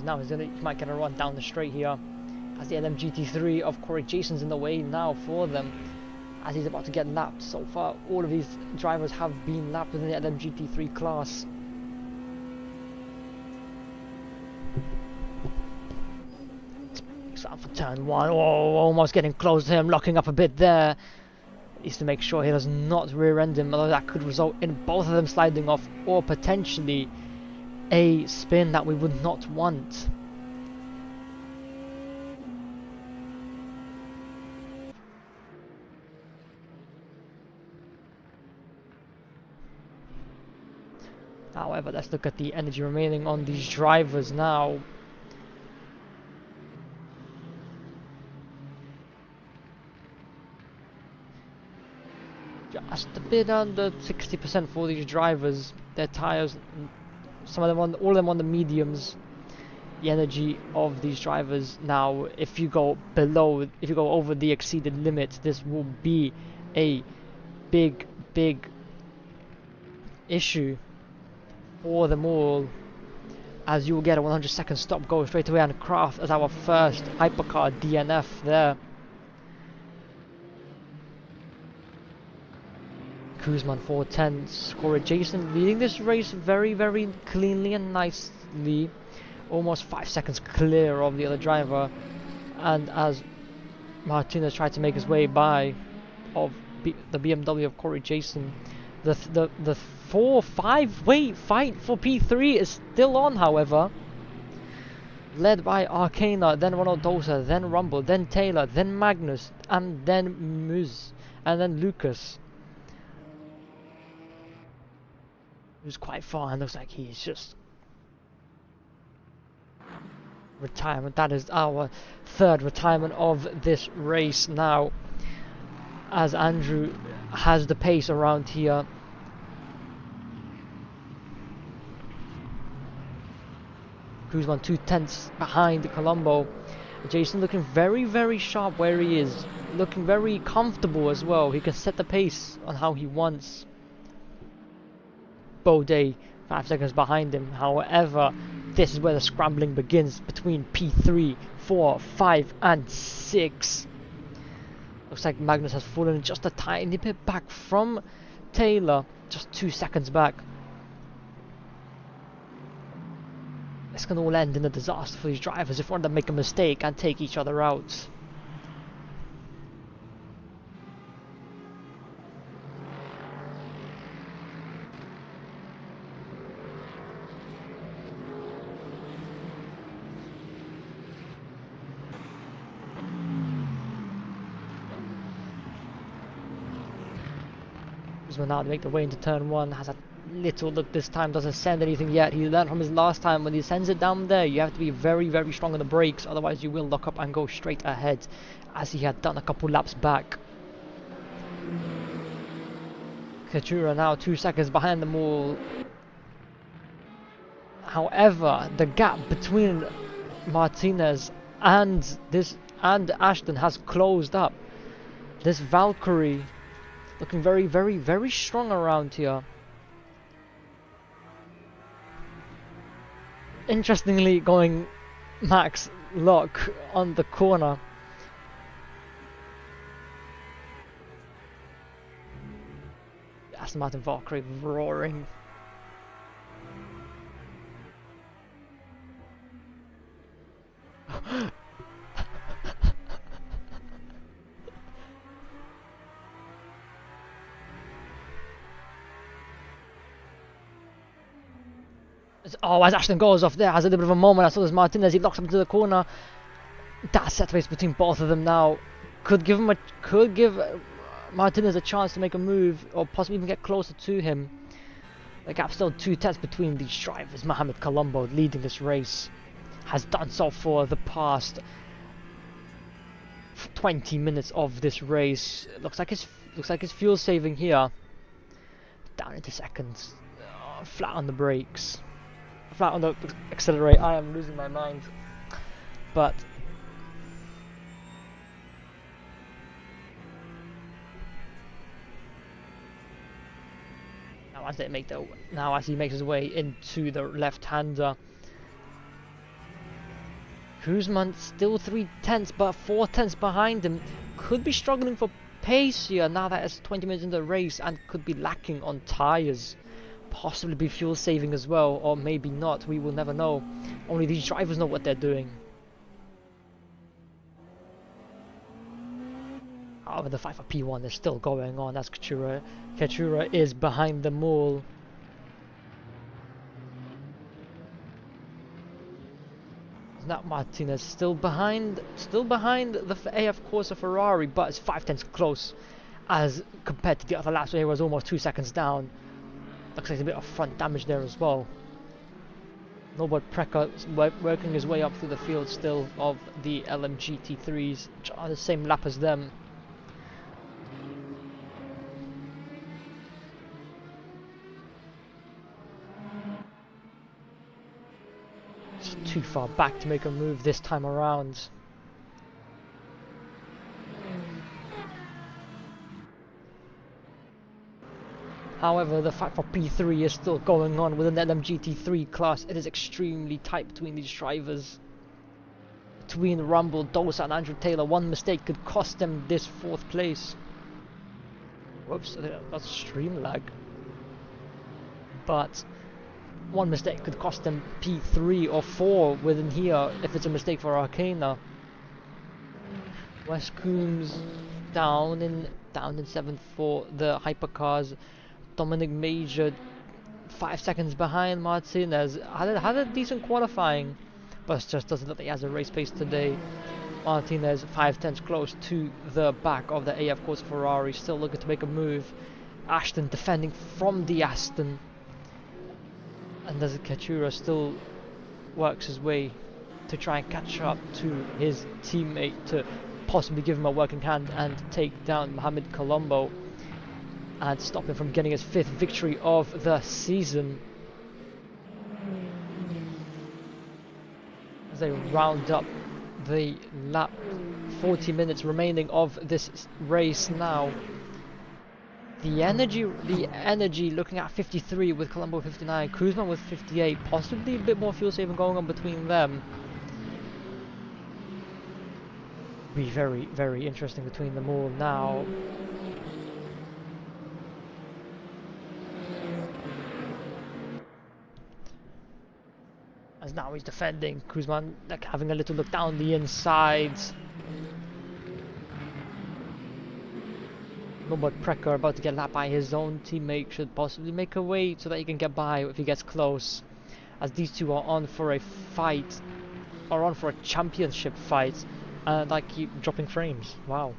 Now he might get a run down the straight here, as the LMGT3 of Corey Jason's in the way now for them, as he's about to get lapped. So far all of these drivers have been lapped within the LMGT3 class. Start for turn one. Oh, almost getting close to him, locking up a bit there. Needs to make sure he does not rear end him, although that could result in both of them sliding off, or potentially a spin that we would not want. However, let's look at the energy remaining on these drivers now. Just a bit under 60% for these drivers. Their tires, some of them all of them on the mediums. The energy of these drivers now, if you go over the exceeded limit, this will be a big issue for them all, as you will get a 100-second stop go straight away on Kraft as our first hypercar DNF there. Kuzman 410, Corey Jason leading this race very cleanly and nicely, almost 5 seconds clear of the other driver, and as Martinez tried to make his way by of the BMW of Corey Jason, the 4-5 way fight for P3 is still on, however, led by Arcana, then Ronald Dosa, then Rumble, then Taylor, then Magnus, and then MINS, and then Lucas, who's quite far and looks like he's just retirement. That is our third retirement of this race now, as Andrew has the pace around here. Kuzman 2/10 behind Colombo. Jason looking very sharp where he is, looking very comfortable as well. He can set the pace on how he wants. Bode 5 seconds behind him. However, this is where the scrambling begins between P3, 4, 5 and 6. Looks like Magnus has fallen just a tiny bit back from Taylor, just 2 seconds back. This can all end in a disaster for these drivers if one of them make a mistake and take each other out. Now to make the way into turn one, has a little look this time, doesn't send anything yet. He learned from his last time, when he sends it down there you have to be very strong on the brakes, otherwise you will lock up and go straight ahead, as he had done a couple laps back. Katura now 2 seconds behind them all. However, the gap between Martinez and Ashton has closed up. This Valkyrie Looking very, very, very strong around here. Interestingly, going max lock on the corner. Aston Martin Valkyrie roaring. Oh, as Ashton goes off there, has a little bit of a moment. I saw this Martinez, he locks up into the corner. That set race between both of them now could give Martinez a chance to make a move, or possibly even get closer to him. The gap's still 2 tenths between these drivers. Mohamed Colombo leading this race, has done so for the past 20 minutes of this race. Looks like his fuel saving here. Down into seconds, flat on the brakes, flat on the accelerator. I am losing my mind, but now as he makes his way into the left-hander, Guzman still 3 tenths, but 4 tenths behind him. Could be struggling for pace here now that it's 20 minutes into the race, and could be lacking on tyres. Possibly be fuel saving as well, or maybe not. We will never know. Only these drivers know what they're doing. However, the fight for P1 is still going on as Katura is behind them all. Now Martinez still behind the AF Corsa Ferrari, but it's 5 tenths close as compared to the other laps where he was almost 2 seconds down. Looks like a bit of front damage there as well. Norbert Precker working his way up through the field still of the LMGT3s on the same lap as them. Too far back to make a move this time around. However, the fight for P3 is still going on within the LMGT3 class. It is extremely tight between these drivers. Between Rumble, Dosa and Andrew Taylor, one mistake could cost them this 4th place. Whoops, I think that's stream lag. But one mistake could cost them P3 or 4 within here if it's a mistake for Arcana. Wes Coombs down in 7th for the hypercars. Dominic Major 5 seconds behind Martinez. Had a decent qualifying, but just doesn't look like he has a race pace today. Martinez 5 tenths close to the back of the AF Corsa Ferrari, still looking to make a move. Ashton defending from the Aston. And as Katura still works his way to try and catch up to his teammate to possibly give him a working hand and take down Mohamed Colombo and stop him from getting his 5th victory of the season. As they round up the lap, 40 minutes remaining of this race now. The energy looking at 53 with Colombo 59, Guzman with 58, possibly a bit more fuel saving going on between them. Be very, very interesting between them all now. As now he's defending, Guzman like having a little look down the insides. Norbert Precker about to get lapped by his own teammate, should possibly make a way so that he can get by if he gets close. As these two are on for a fight, are on for a championship fight, and I keep dropping frames. Wow.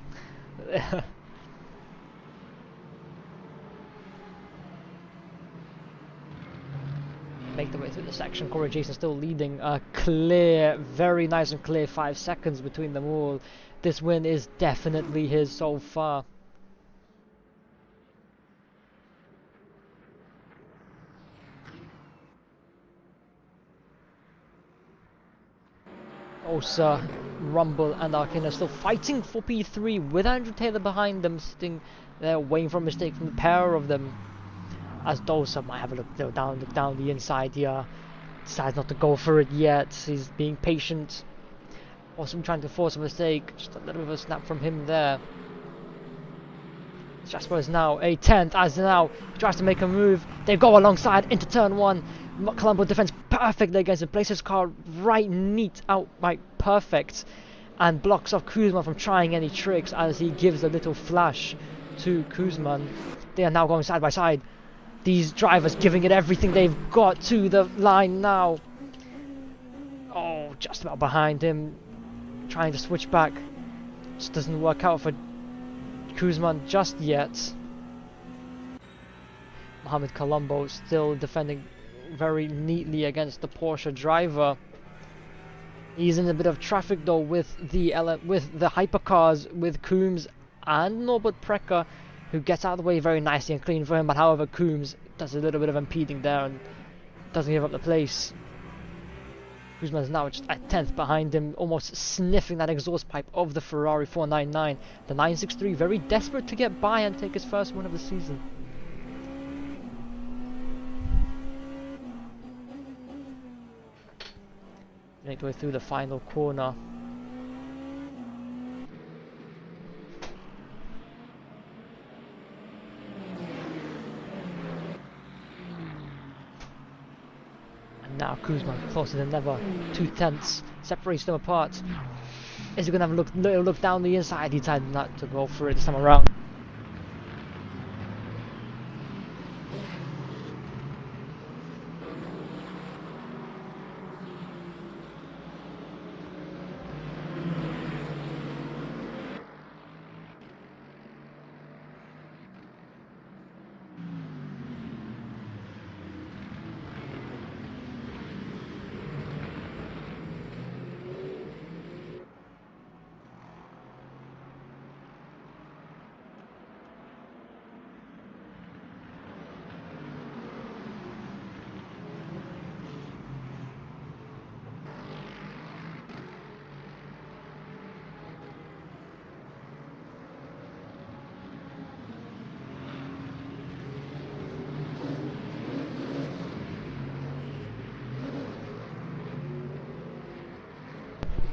Make the way through the section. Corey Jason still leading a clear, very nice and clear 5 seconds between them all. This win is definitely his so far. Osa Rumble and Arcana still fighting for P3 with Andrew Taylor behind them, sitting there waiting for a mistake from the pair of them. As Dosa might have a look down the inside here. Decides not to go for it yet. He's being patient. Also trying to force a mistake. Just a little bit of a snap from him there. Jasper is now a 10th as now he tries to make a move. They go alongside into turn 1. Colombo defends perfectly against it. Places his car right neat out, right perfect. And blocks off Kuzman from trying any tricks as he gives a little flash to Kuzman. They are now going side by side. These drivers giving it everything they've got to the line now. Oh, just about behind him. Trying to switch back. Just doesn't work out for Kuzman just yet. Mohamed Colombo still defending very neatly against the Porsche driver. He's in a bit of traffic though with the hypercars with Coombs and Norbert Precker, who gets out of the way very nicely and clean for him, but however Coombs does a little bit of impeding there and doesn't give up the place. Kuzman is now just a 10th behind him, almost sniffing that exhaust pipe of the Ferrari 499. The 963 very desperate to get by and take his first win of the season. Make the way through the final corner. Now Kuzman closer than ever, 2/10 separates them apart. Is he going to have a little look down the inside? He decided not to go for it this time around.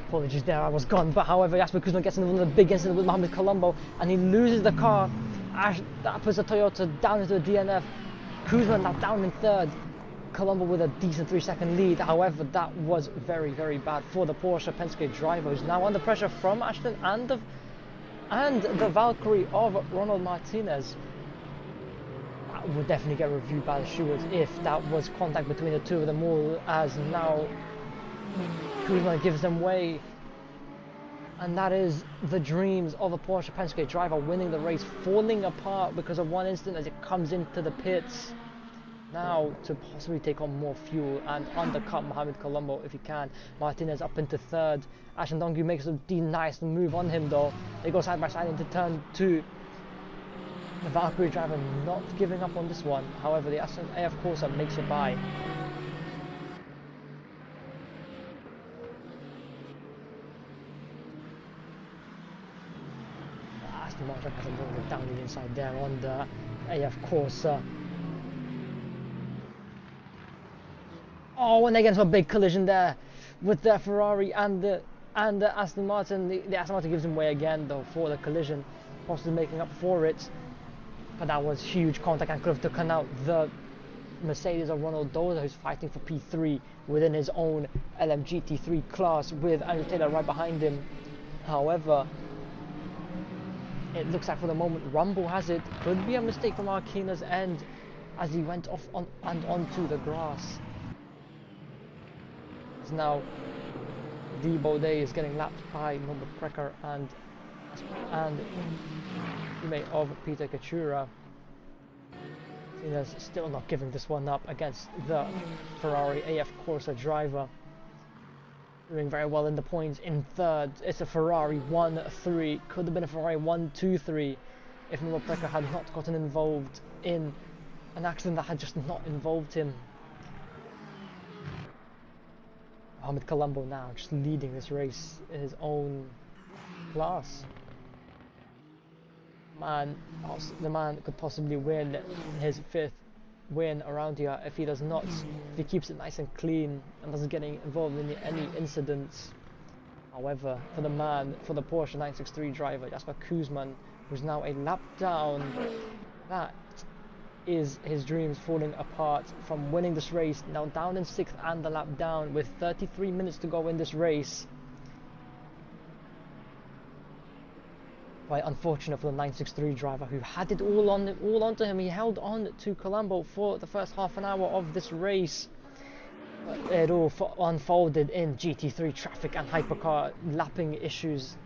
Apologies there, I was gone, but however Jasper Kuzman gets into one of the big incidents with Mohamed Colombo and he loses the car. That puts the Toyota down into the DNF. Kuzman now down in 3rd. Colombo with a decent 3-second lead. However, that was very, very bad for the Porsche Penske driver, who's now under pressure from Ashton and the Valkyrie of Ronald Martinez. That would definitely get reviewed by the stewards if that was contact between the two of them all, as now Kuzman gives them way, and that is the dreams of a Porsche Penske driver winning the race falling apart because of one instant as it comes into the pits. Now to possibly take on more fuel and undercut Mohamed Colombo if he can. Martinez up into 3rd. Ashton Dongu makes a nice move on him though. They go side by side into turn 2. The Valkyrie driver not giving up on this one. However, the Aston AF Corsa makes it by. Aston Martin hasn't brought it down the inside there on the AF Corsa. Oh, and they get into a big collision there with the Ferrari and the Aston Martin. The Aston Martin gives him way again though for the collision, possibly making up for it. But that was huge contact and could have taken out the Mercedes of Ronald Dosa, who's fighting for P3 within his own LMGT3 class with Andrew Taylor right behind him. However, it looks like for the moment Rumble has it. Could be a mistake from Arcana's end as he went off onto the grass. Now D. Baudet is getting lapped by Norbert Precker and teammate of Peter Katsura. Tina's still not giving this one up against the Ferrari AF Corsa driver. Doing very well in the points in 3rd. It's a Ferrari 1-3. Could have been a Ferrari 1-2-3 if Norbert Precker had not gotten involved in an accident that had just not involved him. Mohamed Colombo now just leading this race in his own class. The man could possibly win his 5th win around here if he does not, if he keeps it nice and clean and doesn't get involved in any incidents. However, for the Porsche 963 driver Jasper Koosman, who's now a lap down, that is his dreams falling apart from winning this race, now down in 6th and the lap down with 33 minutes to go in this race. Quite unfortunate for the 963 driver, who had it all onto him. He held on to Colombo for the first half an hour of this race. But it all unfolded in GT3 traffic and hypercar lapping issues.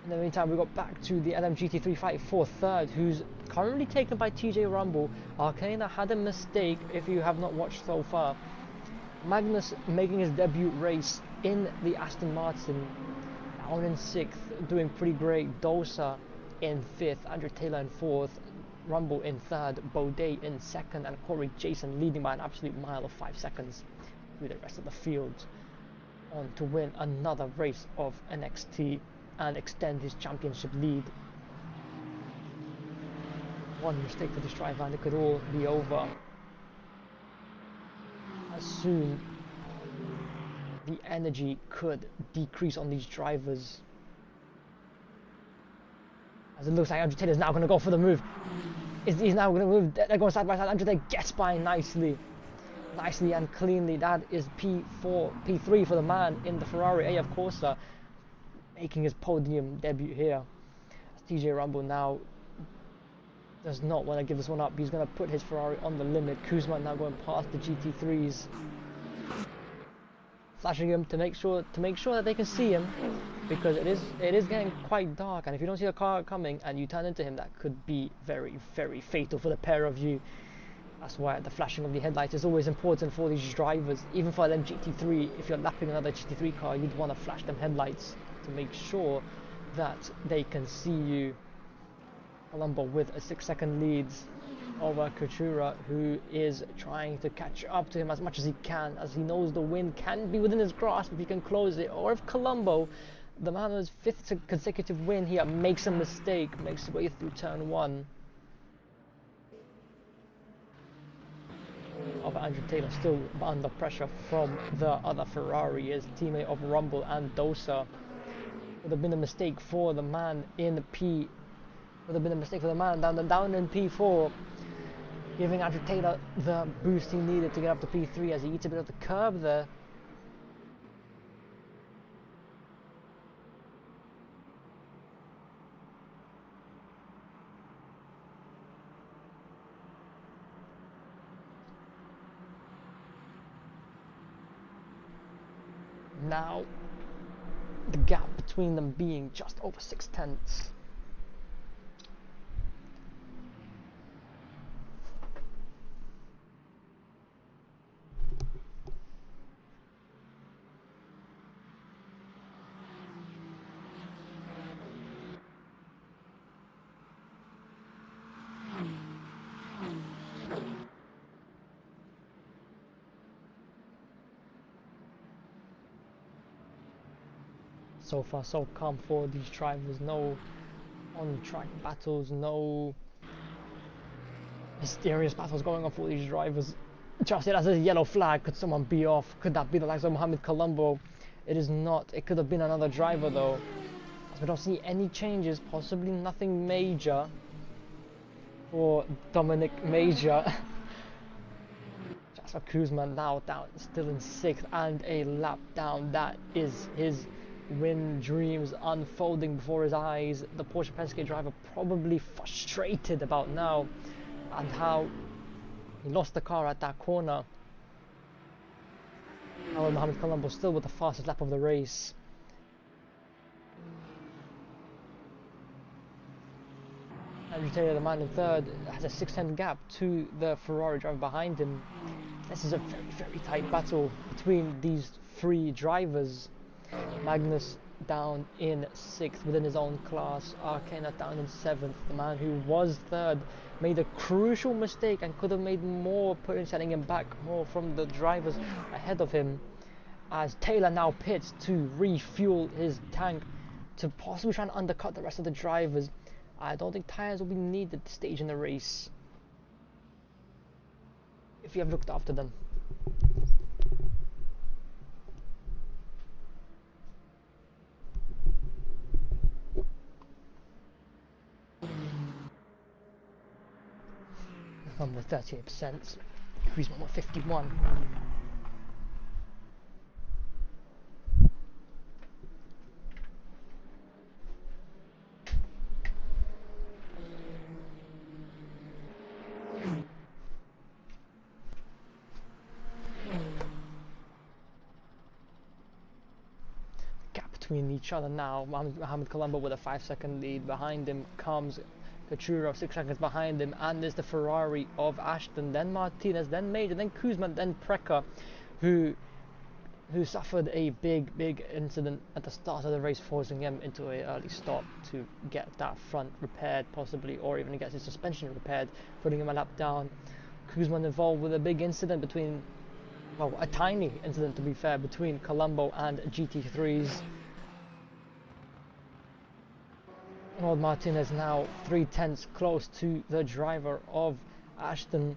In the meantime, we got back to the LMGT3 fight for 3rd, who's currently taken by TJ Rumble. Arcana had a mistake, if you have not watched so far. Magnus making his debut race in the Aston Martin, down in 6th, doing pretty great. Dosa in 5th, Andrew Taylor in 4th, Rumble in 3rd, Baudet in 2nd, and Corey Jason leading by an absolute mile of 5 seconds through the rest of the field, on to win another race of NXT and extend his championship lead. One mistake for this driver and it could all be over. As soon the energy could decrease on these drivers. As it looks like Andrew Taylor is now going to go for the move. He's now going to move. They're going side by side. Andrew Taylor gets by nicely and cleanly. That is P3 for the man in the Ferrari AF Corsa, making his podium debut here. As TJ Rumble now does not want to give this one up. He's going to put his Ferrari on the limit. Koosman now going past the GT3s, flashing him to make sure that they can see him, because it is getting quite dark, and if you don't see a car coming and you turn into him, that could be very, very fatal for the pair of you. That's why the flashing of the headlights is always important for these drivers. Even for them GT3, if you're lapping another GT3 car, you'd want to flash them headlights to make sure that they can see you. Colombo with a 6-second lead over Coutura, who is trying to catch up to him as much as he can, as he knows the win can be within his grasp if he can close it, or if Colombo, the man with his 5th consecutive win here, makes a mistake, makes his way through turn 1. Of Andrew Taylor still under pressure from the other Ferrari, his teammate of Rumble and Dosa. Would have been a mistake for the man in P. Would have been a mistake for the man down in P4, giving Andrew Taylor the boost he needed to get up to P3 as he eats a bit of the curb there. Now, the gap between them being just over 6/10. So far so calm for these drivers, no on-track battles, no mysterious battles going on for these drivers. Just as a yellow flag, could someone be off? Could that be the likes of Mohamed Colombo? It is not. It could have been another driver though, as we don't see any changes, possibly nothing major for Dominic Major. Jasper Koosman now down, still in 6th and a lap down. That is his win dreams unfolding before his eyes. The Porsche Penske driver probably frustrated about now and how he lost the car at that corner. However, Mohamed Colombo still with the fastest lap of the race. Andrew Taylor, the man in 3rd, has a 6-10 gap to the Ferrari driver behind him. This is a very, very tight battle between these 3 drivers. Magnus down in 6th within his own class. Arcana down in 7th. The man who was 3rd made a crucial mistake and could have made more, setting him back more from the drivers ahead of him. as Taylor now pits to refuel his tank to possibly try and undercut the rest of the drivers. I don't think tyres will be needed at this stage in the race if you have looked after them. I'm with 38%. Kuzma with 51. Gap between each other now. Mohamed Colombo with a 5-second lead. Behind him comes Kachuro, 6 seconds behind him, and there's the Ferrari of Ashton, then Martinez, then Major, then Kuzma, then Precker, who suffered a big incident at the start of the race, forcing him into an early stop to get that front repaired possibly, or even get his suspension repaired, putting him a lap down. Kuzma involved with a big incident between, well, a tiny incident to be fair, between Colombo and GT3s. Old Martinez now 3/10 close to the driver of Ashton.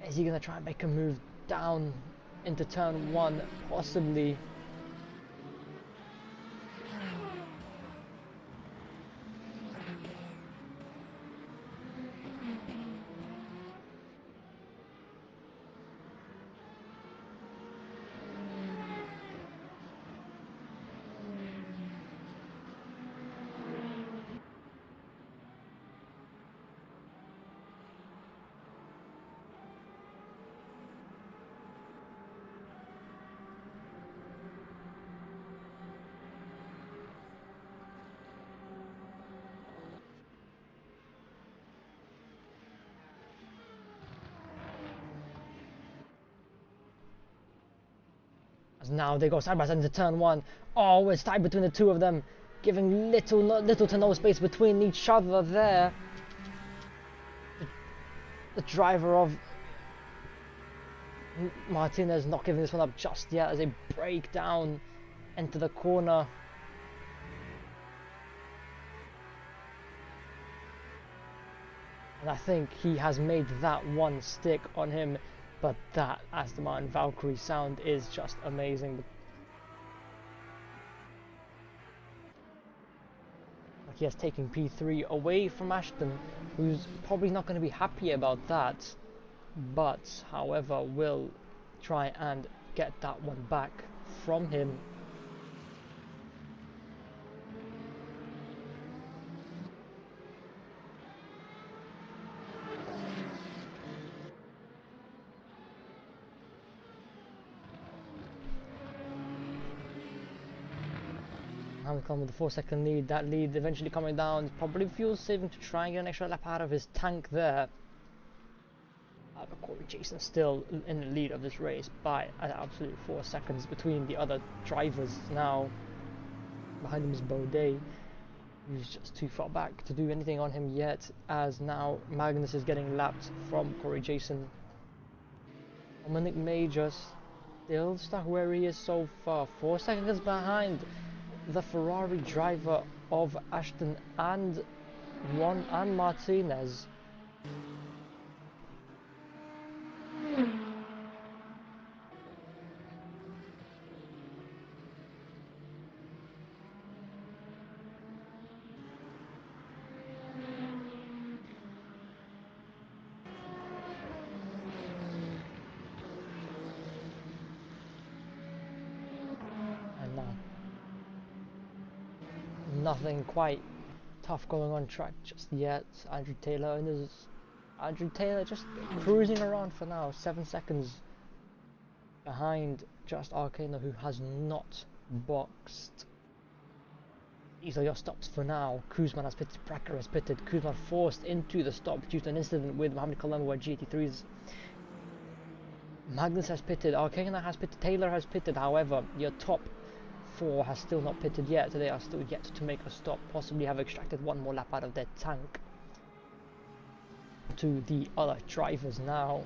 Is he going to try and make a move down into turn 1? Possibly. Now they go side by side into turn 1. Oh, it's tied between the two of them, giving little to no space between each other there. The driver of Martinez not giving this one up just yet as they break down into the corner. And I think he has made that one stick on him. But that Aston Martin Valkyrie sound is just amazing. Like he has taken P3 away from Ashton, who's probably not going to be happy about that, but however will try and get that one back from him. Hamilton with a 4-second lead, that lead eventually coming down, probably fuel saving to try and get an extra lap out of his tank there. But Corey Jason still in the lead of this race by an absolute 4 seconds between the other drivers now. Behind him is Baudet, who's just too far back to do anything on him yet, as now Magnus is getting lapped from Corey Jason. Dominic Major still stuck where he is so far, 4 seconds behind the Ferrari driver of Ashton and Martinez. And now nothing quite tough going on track just yet. Andrew Taylor just cruising around for now, 7 seconds behind just Arcano, who has not boxed. These are your stops for now. Kuzman has pitted, Pracker has pitted, Kuzman forced into the stop due to an incident with Mohamed Colombo at GT3s. Magnus has pitted, Arcana has pitted, Taylor has pitted, however, your top 4 has still not pitted yet, so they are still yet to make a stop, possibly have extracted one more lap out of their tank. To the other drivers now.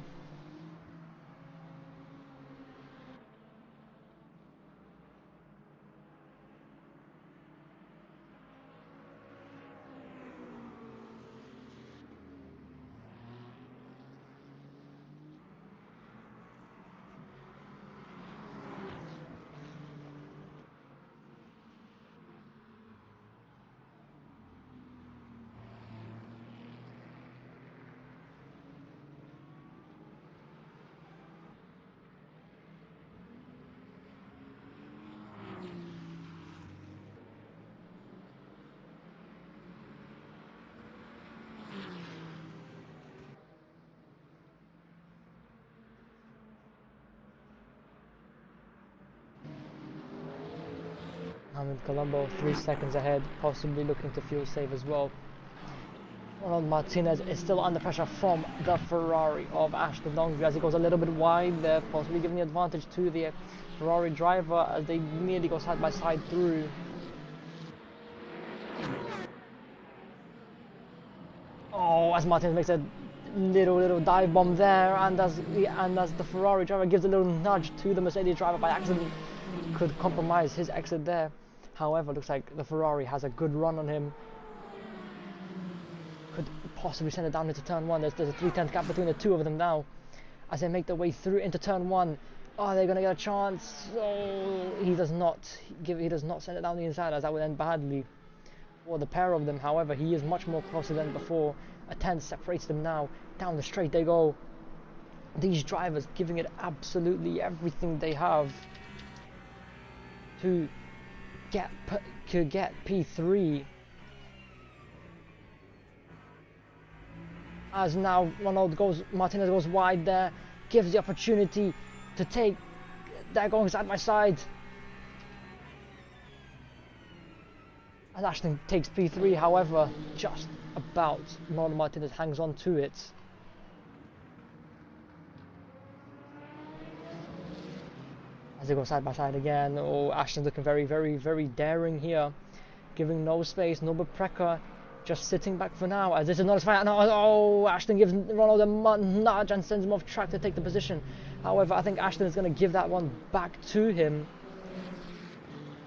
Mohamed Colombo 3 seconds ahead, possibly looking to fuel save as well. Ronald Martinez is still under pressure from the Ferrari of Ashton Longview as he goes a little bit wide there, possibly giving the advantage to the Ferrari driver as they nearly go side by side through. Oh, as Martinez makes a little dive bomb there, and as the Ferrari driver gives a little nudge to the Mercedes driver by accident, could compromise his exit there. However, looks like the Ferrari has a good run on him. Could possibly send it down into turn 1. There's a 3/10 gap between the two of them now as they make their way through into turn 1. Are they going to get a chance? Oh, he does not send it down the inside, as that would end badly for the pair of them. However, he is much more closer than before. A 10 separates them now. Down the straight they go. These drivers giving it absolutely everything they have to get P3. As now Martinez goes wide there, gives the opportunity to take. They're going side by side. As Ashton takes P3, however, just about. Ronald Martinez hangs on to it. As they go side by side again. Oh, Ashton's looking very daring here, giving no space, no Preka, just sitting back for now. As this is not his fight. No, oh, Ashton gives Ronald a nudge and sends him off track to take the position. However, I think Ashton is going to give that one back to him,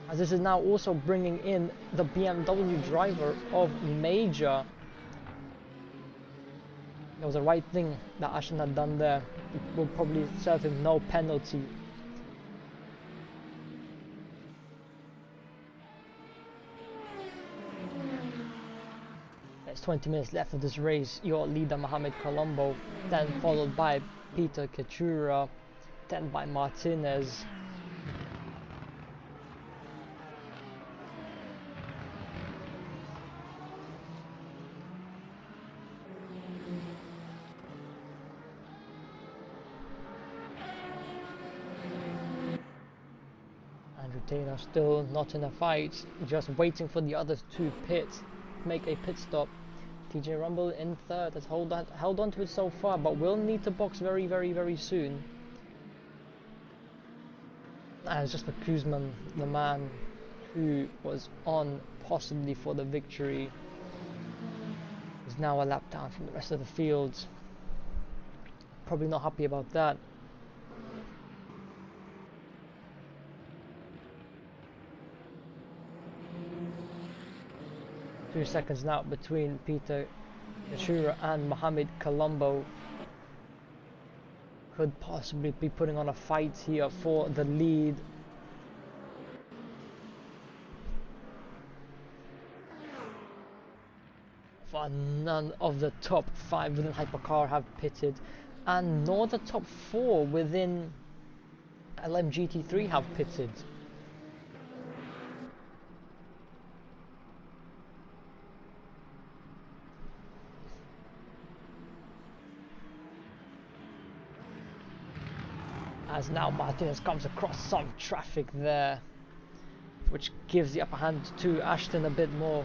as this is now also bringing in the BMW driver of Major. It was the right thing that Ashton had done there. It will probably serve him no penalty. There's 20 minutes left of this race. Your leader Mohamed Colombo, then followed by Peter Ketura, then by Martinez. Taylor still not in a fight, just waiting for the others to make a pit stop. TJ Rumble in third has held on to it so far, but will need to box very soon. And it's just for Kuzman, the man who was on possibly for the victory, is now a lap down from the rest of the field. Probably not happy about that. Few seconds now between Peter Yashura and Mohamed Colombo. Could possibly be putting on a fight here for the lead. For none of the top 5 within Hypercar have pitted, and nor the top 4 within LMGT3 have pitted. As now Martinez comes across some traffic there, which gives the upper hand to Ashton a bit more.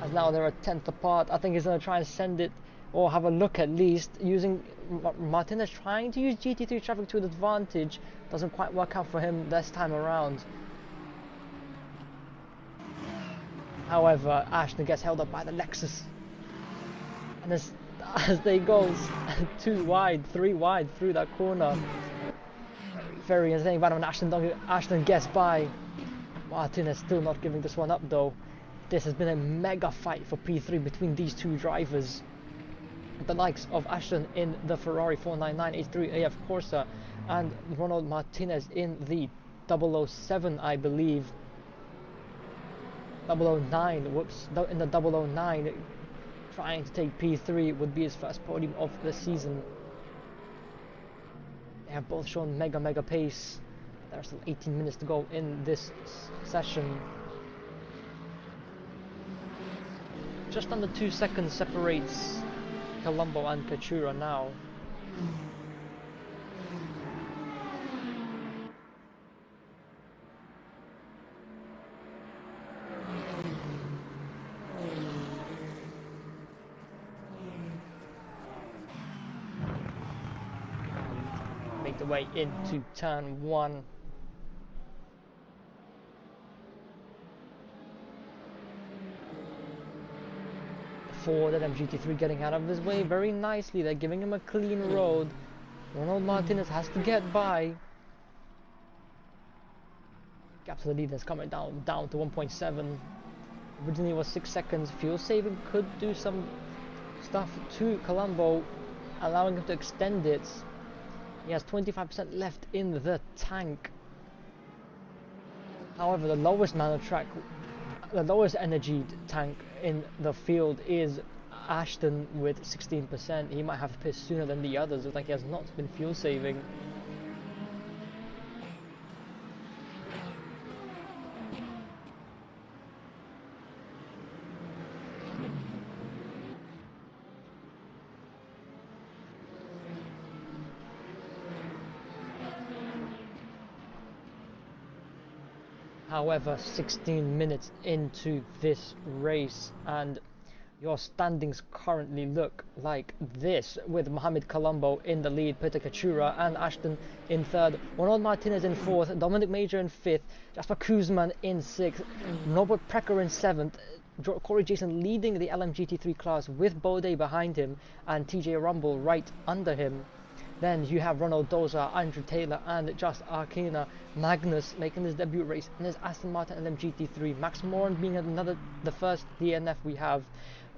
As now they're a tenth apart. I think he's going to try and send it, or have a look at least, using Martinez trying to use GT3 traffic to an advantage. Doesn't quite work out for him this time around. However, Ashton gets held up by the Lexus, and as they go 2 wide, 3 wide through that corner. Very entertaining battle, and Ashton gets by. Martinez still not giving this one up though. This has been a mega fight for P3 between these two drivers. The likes of Ashton in the Ferrari 499 H3 AF Corsa and Ronald Martinez in the 007, I believe. 009, whoops, in the 009, trying to take P3 would be his first podium of the season. They have both shown mega pace. There are still 18 minutes to go in this session. Just under 2 seconds separates Colombo and Ketura now. the way into turn 1. Ford and MGT3 getting out of his way very nicely. They're giving him a clean road. Ronald Martinez has to get by. Gap to the lead is coming down to 1.7. Originally it was 6 seconds. Fuel saving could do some stuff to Colombo, allowing him to extend it. He has 25% left in the tank. However, the lowest nanotrack, the lowest energy tank in the field is Ashton with 16%. He might have to piss sooner than the others. Looks like he has not been fuel saving. However, 16 minutes into this race and your standings currently look like this, with Mohamed Colombo in the lead, Peter Kachura and Ashton in third, Ronald Martinez in fourth, Dominic Major in fifth, Jasper Kuzman in sixth, Norbert Precker in seventh, Corey Jason leading the LMGT3 class with Bode behind him and TJ Rumble right under him. Then you have Ronald Doza, Andrew Taylor and Just Arkina. Magnus making his debut race in his Aston Martin LMGT3. Max Moran being the first DNF we have.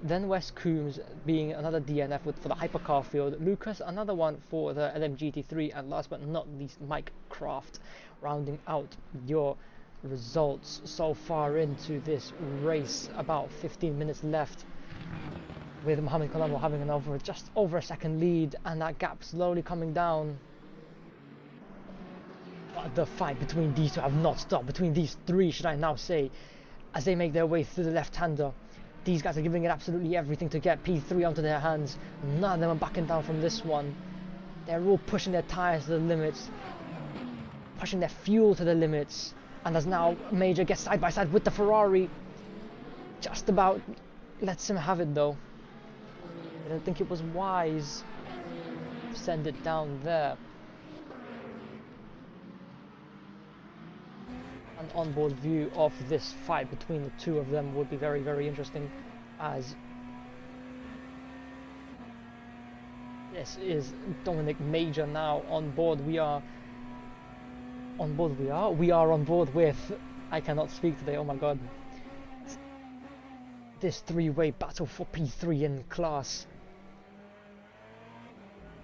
Then Wes Coombs being another DNF for the hypercar field. Lucas another one for the LMGT3. And last but not least, Mike Kraft rounding out your results so far into this race. About 15 minutes left, with Mohamed Colombo having just over a second lead, and that gap slowly coming down. But the fight between these two have not stopped, between these three should I now say, as they make their way through the left-hander. These guys are giving it absolutely everything to get P3 onto their hands. None of them are backing down from this one. They're all pushing their tyres to the limits, pushing their fuel to the limits, and as now Major gets side by side with the Ferrari, just about lets him have it though. I don't think it was wise to send it down there. An onboard view of this fight between the two of them would be very, very interesting, as this is Dominic Major now on board. We are on board with, I cannot speak today, oh my god, this three-way battle for P3 in class.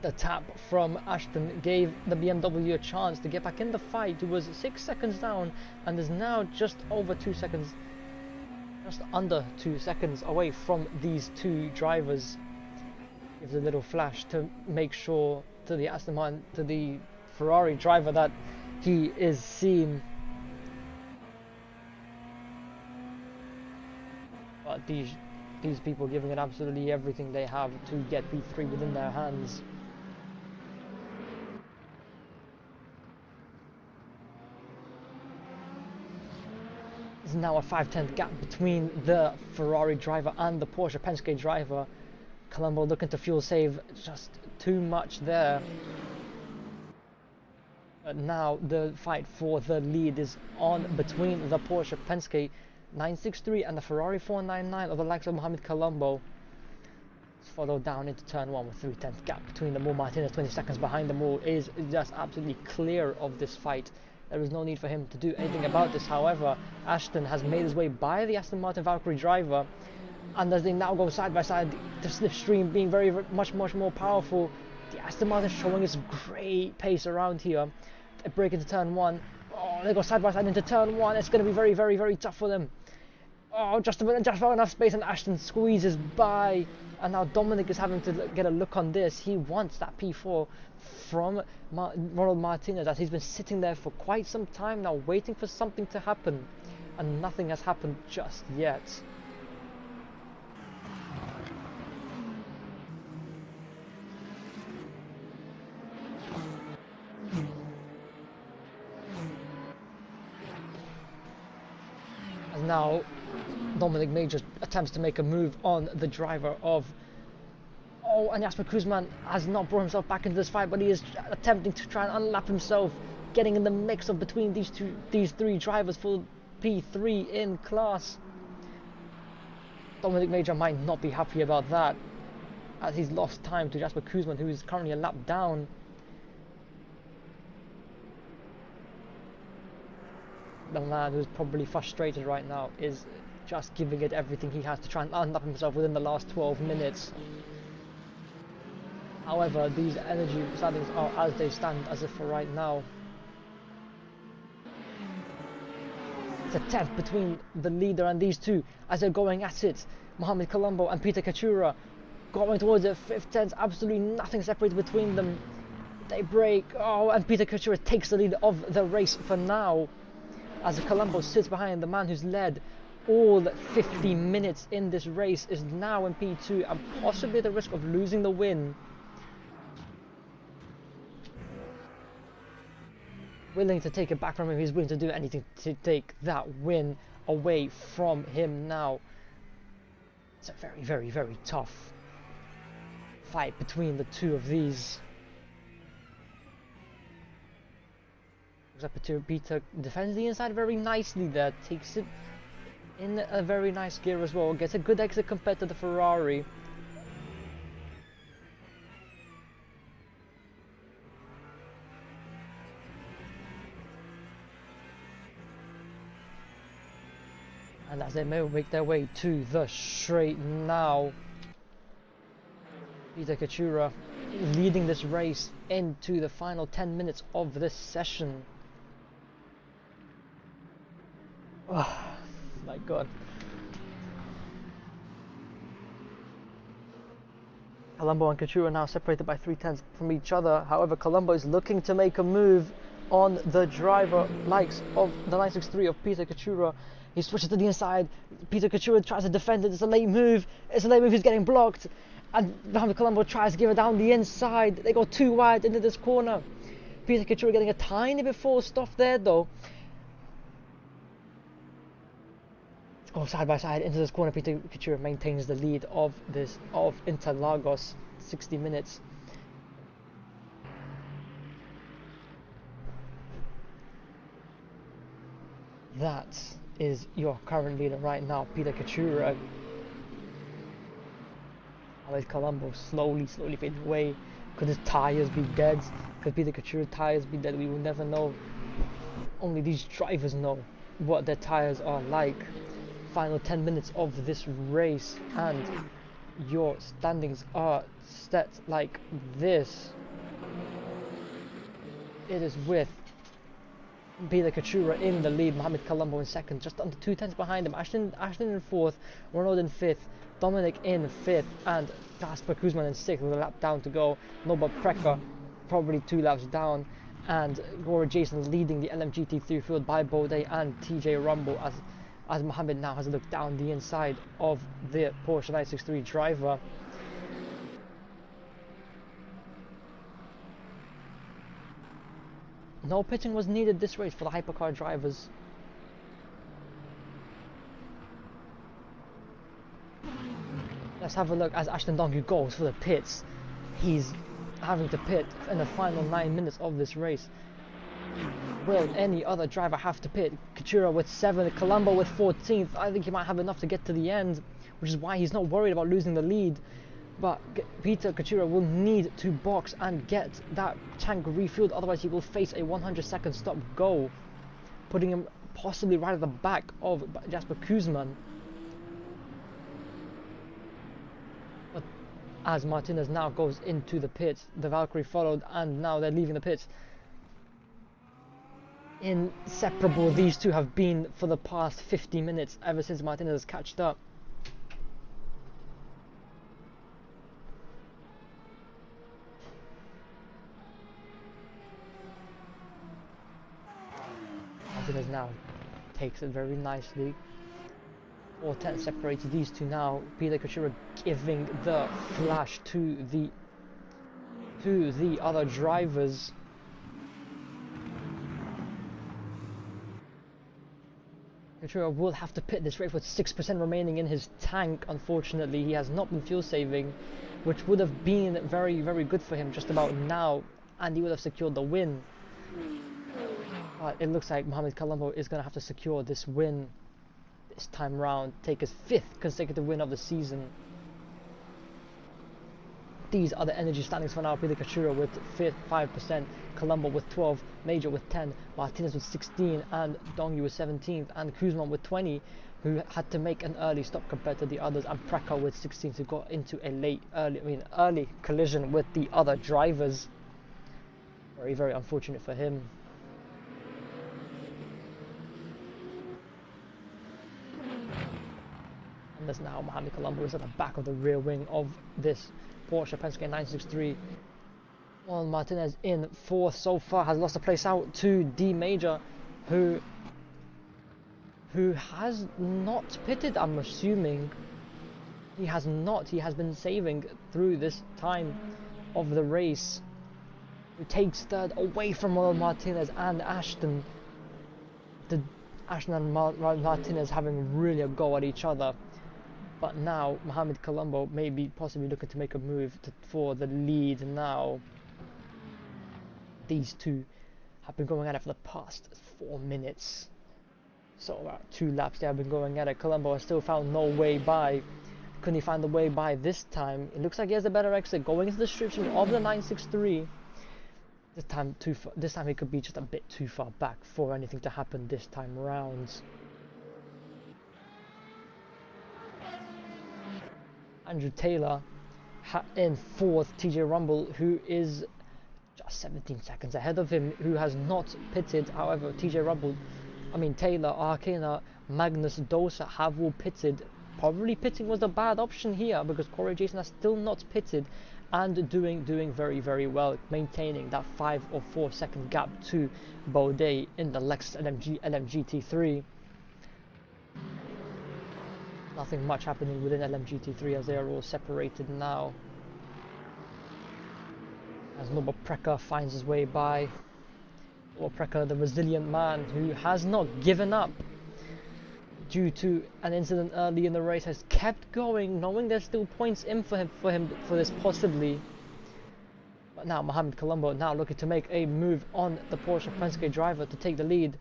The tap from Ashton gave the BMW a chance to get back in the fight. He was 6 seconds down and is now just over 2 seconds, just under 2 seconds away from these two drivers. Gives a little flash to make sure to the Aston Martin, to the Ferrari driver, that he is seen. But these people giving it absolutely everything they have to get P3 within their hands. There's now a 5/10 gap between the Ferrari driver and the Porsche Penske driver. Colombo looking to fuel save just too much there. But now the fight for the lead is on between the Porsche Penske 963 and the Ferrari 499 of the likes of Mohamed Colombo. It's followed down into turn 1 with 3/10 gap between them all. Martinez 20 seconds behind them all is just absolutely clear of this fight. There is no need for him to do anything about this. However, Ashton has made his way by the Aston Martin Valkyrie driver, and as they now go side by side, the slipstream being very, very much more powerful. The Aston Martin showing its great pace around here. They break into turn 1. Oh, they go side by side into turn 1. It's going to be very, very, very tough for them. Oh, just about enough space, and Ashton squeezes by. And now Dominic is having to get a look on this. He wants that P4 from Ronald Martinez, as he's been sitting there for quite some time now, waiting for something to happen. And nothing has happened just yet. As now Dominic Major attempts to make a move on the driver of Oh, and Jasper Kuzman has not brought himself back into this fight, but he is attempting to try and unlap himself, getting in the mix of between these three drivers for P3 in class. Dominic Major might not be happy about that, as he's lost time to Jasper Kuzman, who is currently a lap down. The man who's probably frustrated right now is just giving it everything he has to try and unlap himself within the last 12 minutes. However, these energy standings are as they stand as if for right now. It's a tenth between the leader and these two as they're going at it. Mohamed Colombo and Peter Kachura going towards it. 5th, 10th, absolutely nothing separated between them. They break. Oh, and Peter Kachura takes the lead of the race for now, as Colombo sits behind the man who's led all 50 minutes in this race, is now in P2 and possibly at the risk of losing the win. Willing to take it back from him, he's willing to do anything to take that win away from him now. It's a very, very, very tough fight between the two of these. Peter defends the inside very nicely there, takes it in a very nice gear as well, gets a good exit compared to the Ferrari. And as they make their way to the straight now, Peter Kachura leading this race into the final 10 minutes of this session. Oh my god. Colombo and Kachura now separated by 3/10 from each other. However, Colombo is looking to make a move on the driver likes of the 963 of Peter Kachura. He switches to the inside. Peter Kachura tries to defend it. It's a late move. He's getting blocked. And Mohamed Colombo tries to give it down the inside. They go too wide into this corner. Peter Kachura getting a tiny bit forced off there though. Go side by side into this corner. Peter Kachura maintains the lead of Interlagos 60 minutes. That is your current leader right now, Peter Kachura. Mohamed Colombo slowly fading away. Could his tyres be dead? Could Peter Kachura's tyres be dead? We will never know. Only these drivers know what their tyres are like. Final 10 minutes of this race and your standings are set like this. It is with Peter Kachura in the lead, Mohamed Colombo in second, just under 2/10 behind him. Ashton in fourth, Ronald in fifth, Dominic in fifth, and Jasper Kuzman in sixth with a lap down to go. Norbert Precker probably 2 laps down, and Rory Jason leading the LMGT3 field by Baudet and TJ Rumble as Mohamed now has a look down the inside of the Porsche 963 driver. No pitching was needed this race for the hypercar drivers. Let's have a look as Ashton Donkey goes for the pits. He's having to pit in the final 9 minutes of this race. Will any other driver have to pit? Kachura with 7th, Colombo with 14th. I think he might have enough to get to the end, which is why he's not worried about losing the lead. But Peter Kachura will need to box and get that tank refueled, otherwise he will face a 100-second stop go, putting him possibly right at the back of Jasper Kuzman. But as Martinez now goes into the pits, the Valkyrie followed and now they're leaving the pits. Inseparable these two have been for the past 50 minutes ever since Martinez has catched up. Martinez now takes it very nicely. 4/10 separates these two now. Peter Kachura giving the flash to the other drivers. Contreras will have to pit this race with 6% remaining in his tank. Unfortunately, he has not been fuel saving, which would have been very, very good for him just about now, and he would have secured the win. But it looks like Mohamed Colombo is going to have to secure this win this time round, take his 5th consecutive win of the season. These are the energy standings for now. Peter Contreras with 5%, Colombo with 12, Major with 10, Martinez with 16, and Dongyu with 17th, and Kuzman with 20, who had to make an early stop compared to the others, and Preca with 16, who got into a early collision with the other drivers. Very, very unfortunate for him. And there's now Mohamed Colombo is at the back of the rear wing of this Porsche Penske 963. Well, Martinez in 4th so far, has lost a place out to D Major, who has not pitted, I'm assuming. He has not. He has been saving through this time of the race. Who takes 3rd away from Martinez and Ashton. Ashton and Martinez having really a go at each other. But now Mohamed Colombo may be possibly looking to make a move for the lead now. These two have been going at it for the past 4 minutes. So about 2 laps they have been going at it. Colombo has still found no way by. Couldn't he find the way by this time? It looks like he has a better exit going into the restriction of the 963. This time he could be just a bit too far back for anything to happen this time round. Andrew Taylor in 4th, TJ Rumble, who is just 17 seconds ahead of him, who has not pitted. However, Taylor, Arcana, Magnus, Dosa have all pitted. Probably pitting was a bad option here because Corey Jason has still not pitted and doing very, very well, maintaining that 5 or 4 second gap to Baudet in the Lexus LMGT3. Nothing much happening within LMGT3 as they are all separated now. As Norbert Precker finds his way by. Norbert Precker, the resilient man who has not given up due to an incident early in the race, has kept going, knowing there's still points in for him for this possibly. But now Mohamed Colombo now looking to make a move on the Porsche Penske driver to take the lead,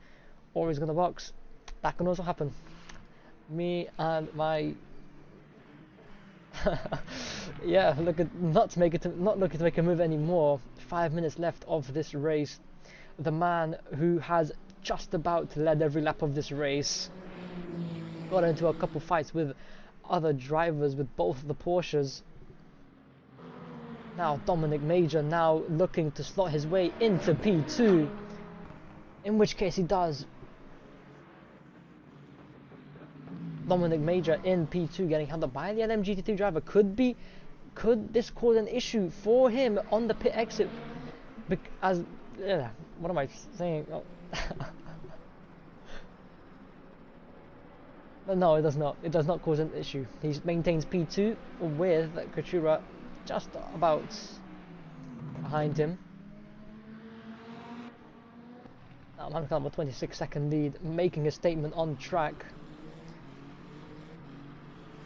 or he's gonna box. That can also happen. Me and my yeah, not looking to make a move anymore. 5 minutes left of this race. The man who has just about led every lap of this race got into a couple fights with other drivers with both of the Porsches. Now Dominic Major now looking to slot his way into P2, in which case he does. Dominic Major in P2 getting held up by the LMGT3 driver. Could this cause an issue for him on the pit exit? What am I saying? Oh. But no, it does not. It does not cause an issue. He maintains P2 with Contreras just about behind him. Now Mancolm with 26-second lead, making a statement on track.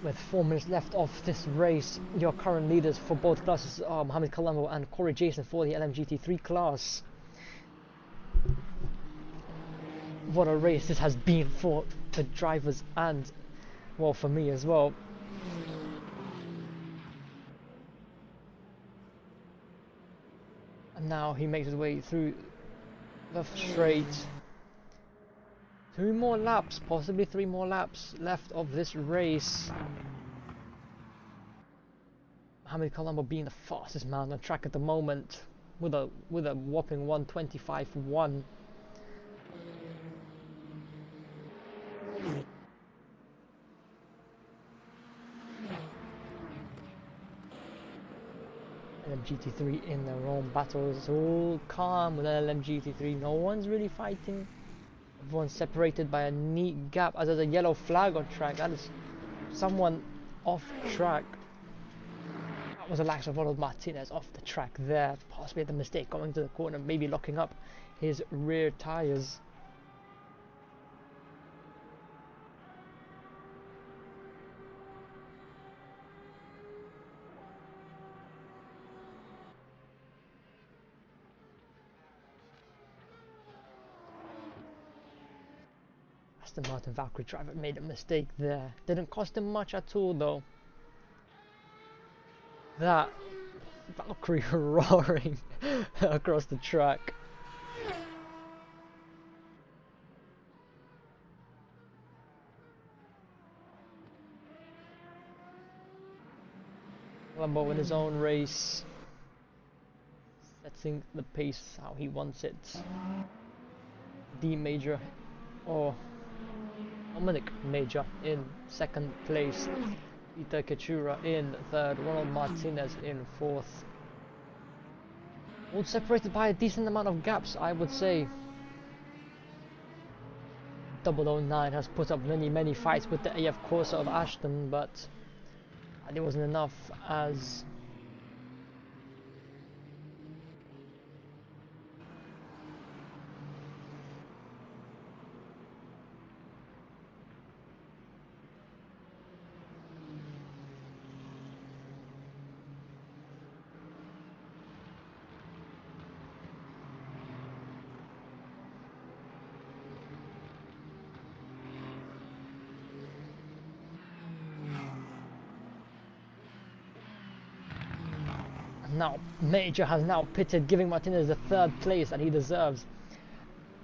With 4 minutes left of this race, your current leaders for both classes are Mohamed Colombo and Corey Jason for the LMGT3 class. What a race this has been for the drivers and, well, for me as well. And now he makes his way through the straight. 2 more laps, possibly 3 more laps left of this race. Mohamed Colombo being the fastest man on track at the moment with a whopping 1:25.1. LMGT3 in their own battles. It's all calm with LMGT3. No one's really fighting. Everyone's separated by a neat gap as there's a yellow flag on track. That is someone off track. That was a lack of Ronald Martinez off the track there. Possibly the mistake going to the corner, maybe locking up his rear tyres. Aston Martin Valkyrie driver made a mistake there. Didn't cost him much at all though. That Valkyrie roaring across the track. Lambo in his own race, setting the pace how he wants it. D Major, or Dominic Major in second place, Peter Kachura in third, Ronald Martinez in fourth. All separated by a decent amount of gaps, I would say. 009 has put up many fights with the AF Corsa of Ashton, but it wasn't enough as now Major has now pitted, giving Martinez the third place that he deserves.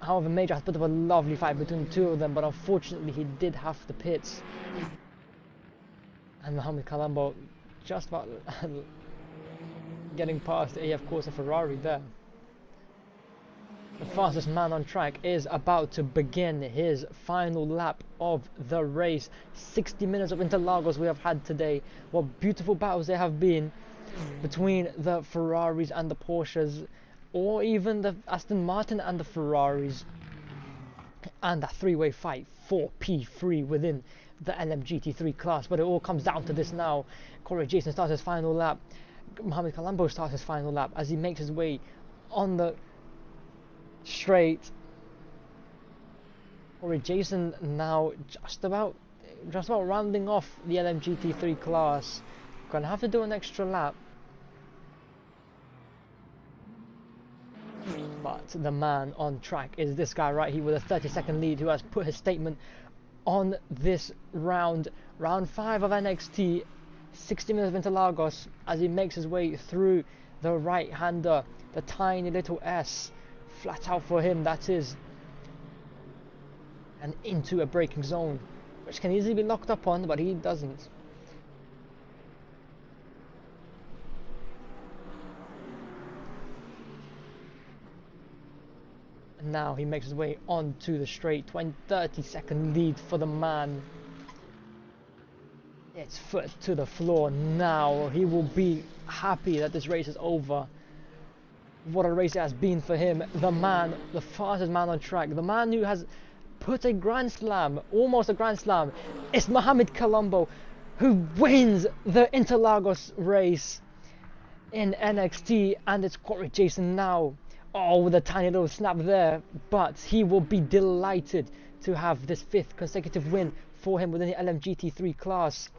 However, Major has put up a lovely fight between the two of them, but unfortunately he did have to pit. And Mohamed Colombo just about getting past the AF Corsa Ferrari there. The fastest man on track is about to begin his final lap of the race. 60 minutes of Interlagos we have had today. What beautiful battles there have been between the Ferraris and the Porsches, or even the Aston Martin and the Ferraris, and that three-way fight for P3 within the LMGT3 class. But it all comes down to this now. Corey Jason starts his final lap, Mohamed Colombo starts his final lap as he makes his way on the straight. Corey Jason now just about rounding off the LMGT3 class. Gonna have to do an extra lap. But the man on track is this guy right here with a 30-second lead, who has put his statement on this round 5 of NXT. 60 minutes of Interlagos as he makes his way through the right-hander, the tiny little S, flat out for him that is, and into a braking zone, which can easily be locked up on, but he doesn't. Now he makes his way onto the straight. 30-second lead for the man. It's foot to the floor now. He will be happy that this race is over. What a race it has been for him. The man, the fastest man on track, the man who has put a Grand Slam, almost a Grand Slam. It's Mohamed Colombo who wins the Interlagos race in NXT, and it's Corey Jason now. Oh, with a tiny little snap there, but he will be delighted to have this 5th consecutive win for him within the LMGT3 class.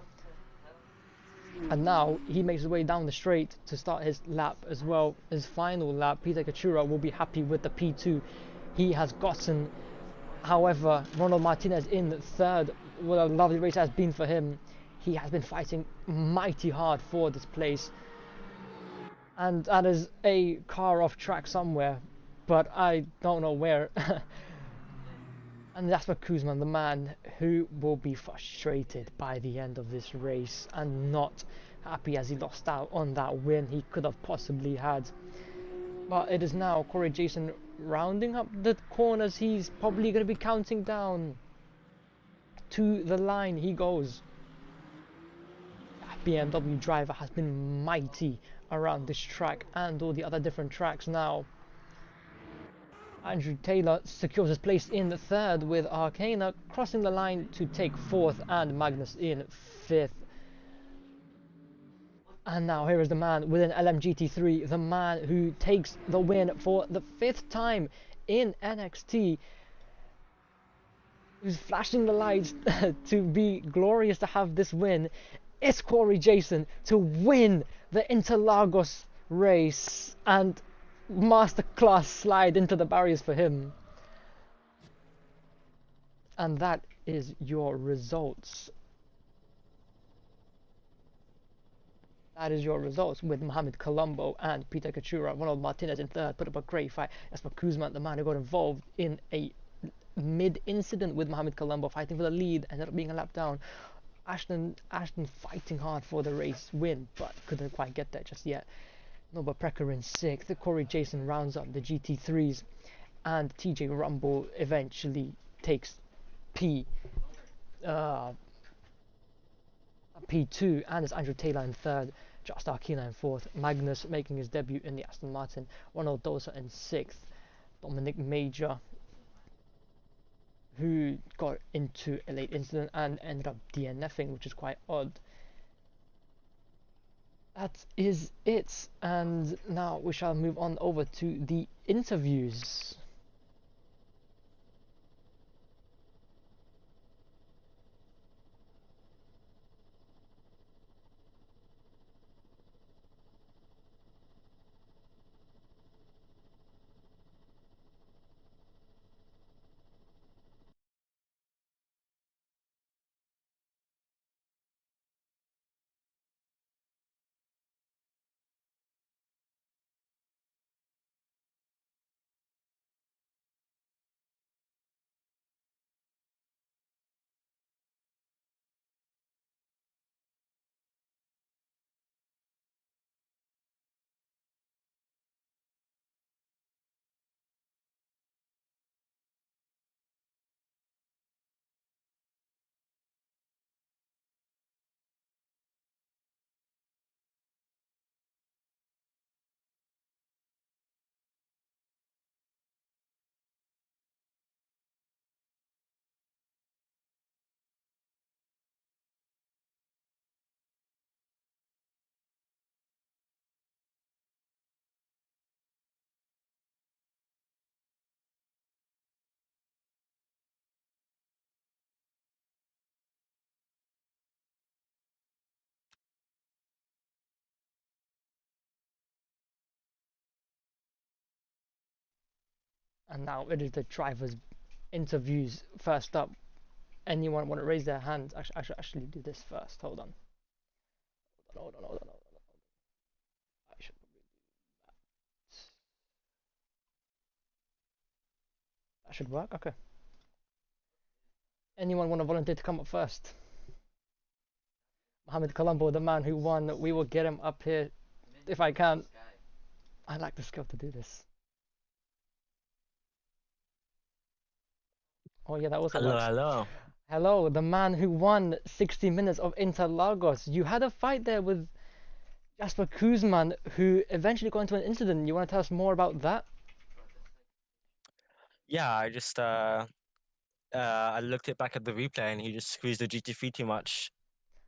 And now he makes his way down the straight to start his lap as well, his final lap. Peter Kachura will be happy with the P2 he has gotten. However, Ronald Martinez in 3rd. What a lovely race it has been for him. He has been fighting mighty hard for this place. And that is a car off track somewhere, but I don't know where. And Jasper Kuzman, the man who will be frustrated by the end of this race and not happy as he lost out on that win he could have possibly had. But it is now Corey Jason rounding up the corners. He's probably going to be counting down to the line. He goes. That BMW driver has been mighty around this track and all the other different tracks now. Andrew Taylor secures his place in 3rd, with Arcana crossing the line to take 4th and Magnus in 5th. And now here is the man within LMGT3, the man who takes the win for the 5th time in NXT, who's flashing the lights to be glorious to have this win. It's Corey Jason to win the Interlagos race, and masterclass slide into the barriers for him. And that is your results. That is your results with Mohamed Colombo and Peter Kachura. Ronald Martinez in third put up a great fight. Jesper Kuzman, the man who got involved in a mid-incident with Mohamed Colombo, fighting for the lead, ended up being a lap down. Ashton fighting hard for the race win, but couldn't quite get there just yet. Norbert Precker in sixth. Corey Jason rounds up the GT3s, and TJ Rumble eventually takes P. P2, and it's Andrew Taylor in third, Just Arkina in fourth, Magnus making his debut in the Aston Martin, Ronald Dosa in sixth, Dominic Major, who got into a late incident and ended up DNFing, which is quite odd. That is it, and now we shall move on over to the interviews. And now it is the drivers' interviews. First up, anyone want to raise their hands? I should actually do this first. Hold on. Hold on. I should. That should work. Okay. Anyone want to volunteer to come up first? Mohamed Colombo, the man who won. We will get him up here if I can. I lack the skill to do this. Oh yeah, that also Hello, works. hello. Hello, the man who won 60 minutes of Interlagos. You had a fight there with Jasper Kuzman, who eventually got into an incident. You want to tell us more about that? Yeah, I looked it back at the replay and he just squeezed the GT3 too much.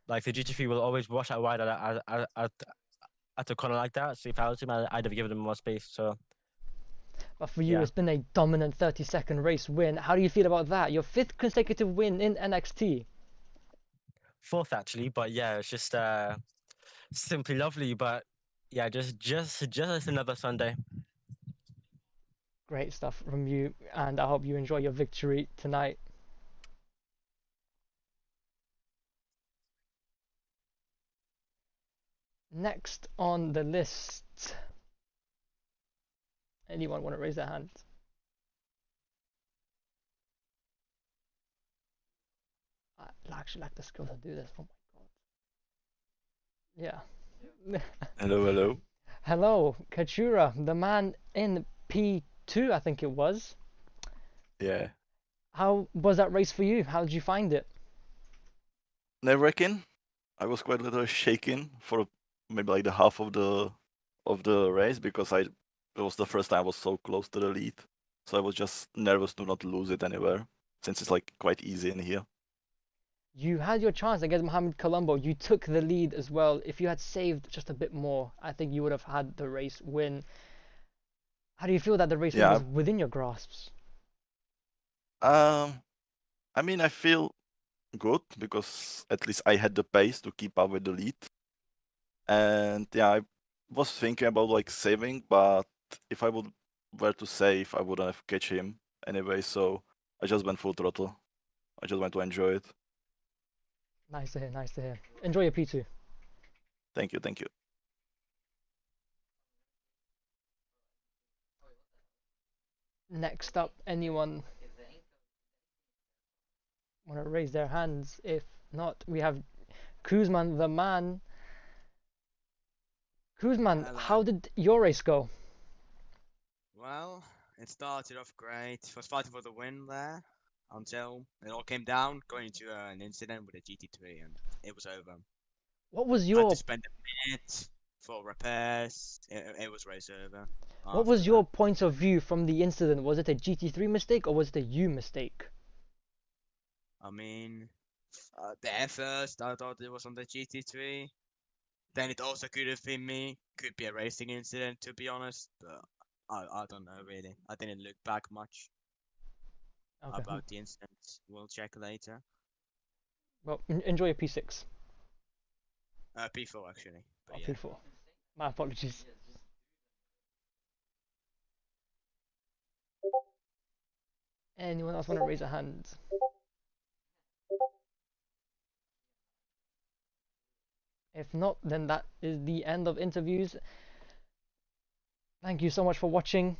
Like the GT3 will always wash out wide at a corner like that. So if I was him, I'd have given him more space. So But for you, yeah, it's been a dominant 30-second race win. How do you feel about that? Your fifth consecutive win in NXT. fourth actually, but yeah, it's just simply lovely. But yeah, just another Sunday. Great stuff from you, and I hope you enjoy your victory tonight. Next on the list, anyone want to raise their hand? I actually lack the skill to do this. Oh my god. Yeah. Hello, hello. Hello, Kachura, the man in P2, I think it was. Yeah. How was that race for you? How did you find it? Nerve-wracking. I was quite a little shaken for maybe like the half of the race because it was the first time I was so close to the lead. So I was just nervous to not lose it anywhere, since it's like quite easy in here. You had your chance against Mohamed Colombo. You took the lead as well. If you had saved just a bit more, I think you would have had the race win. How do you feel that the race win Yeah. was within your grasps? I mean, I feel good because at least I had the pace to keep up with the lead. And yeah, I was thinking about like saving, but if I would were to save, I wouldn't have catch him anyway. So I just went full throttle. I just went to enjoy it. Nice to hear. Nice to hear. Enjoy your P2. Thank you, thank you. Next up, anyone want to raise their hands? If not, we have Kuzman the man. Kuzman, Hello. how did your race go? Well, it started off great. Was fighting for the win there until it all came down, going into an incident with a GT3, and it was over. What was Had your to spend a minute for repairs. It was race over. what was after your that. point of view from the incident? Was it a GT3 mistake or was it a you mistake? I mean, there first I thought it was on the GT3. Then it also could have been me. Could be a racing incident, to be honest. But I don't know really. I didn't look back much Okay. about the incident. We'll check later. Well, enjoy your P6 P4 actually. But or yeah. P4. My apologies. Anyone else want to raise a hand? If not, then that is the end of interviews. Thank you so much for watching.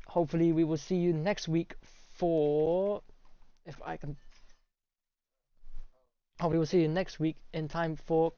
Hopefully we will see you next week for, if I can, hopefully we'll see you next week in time for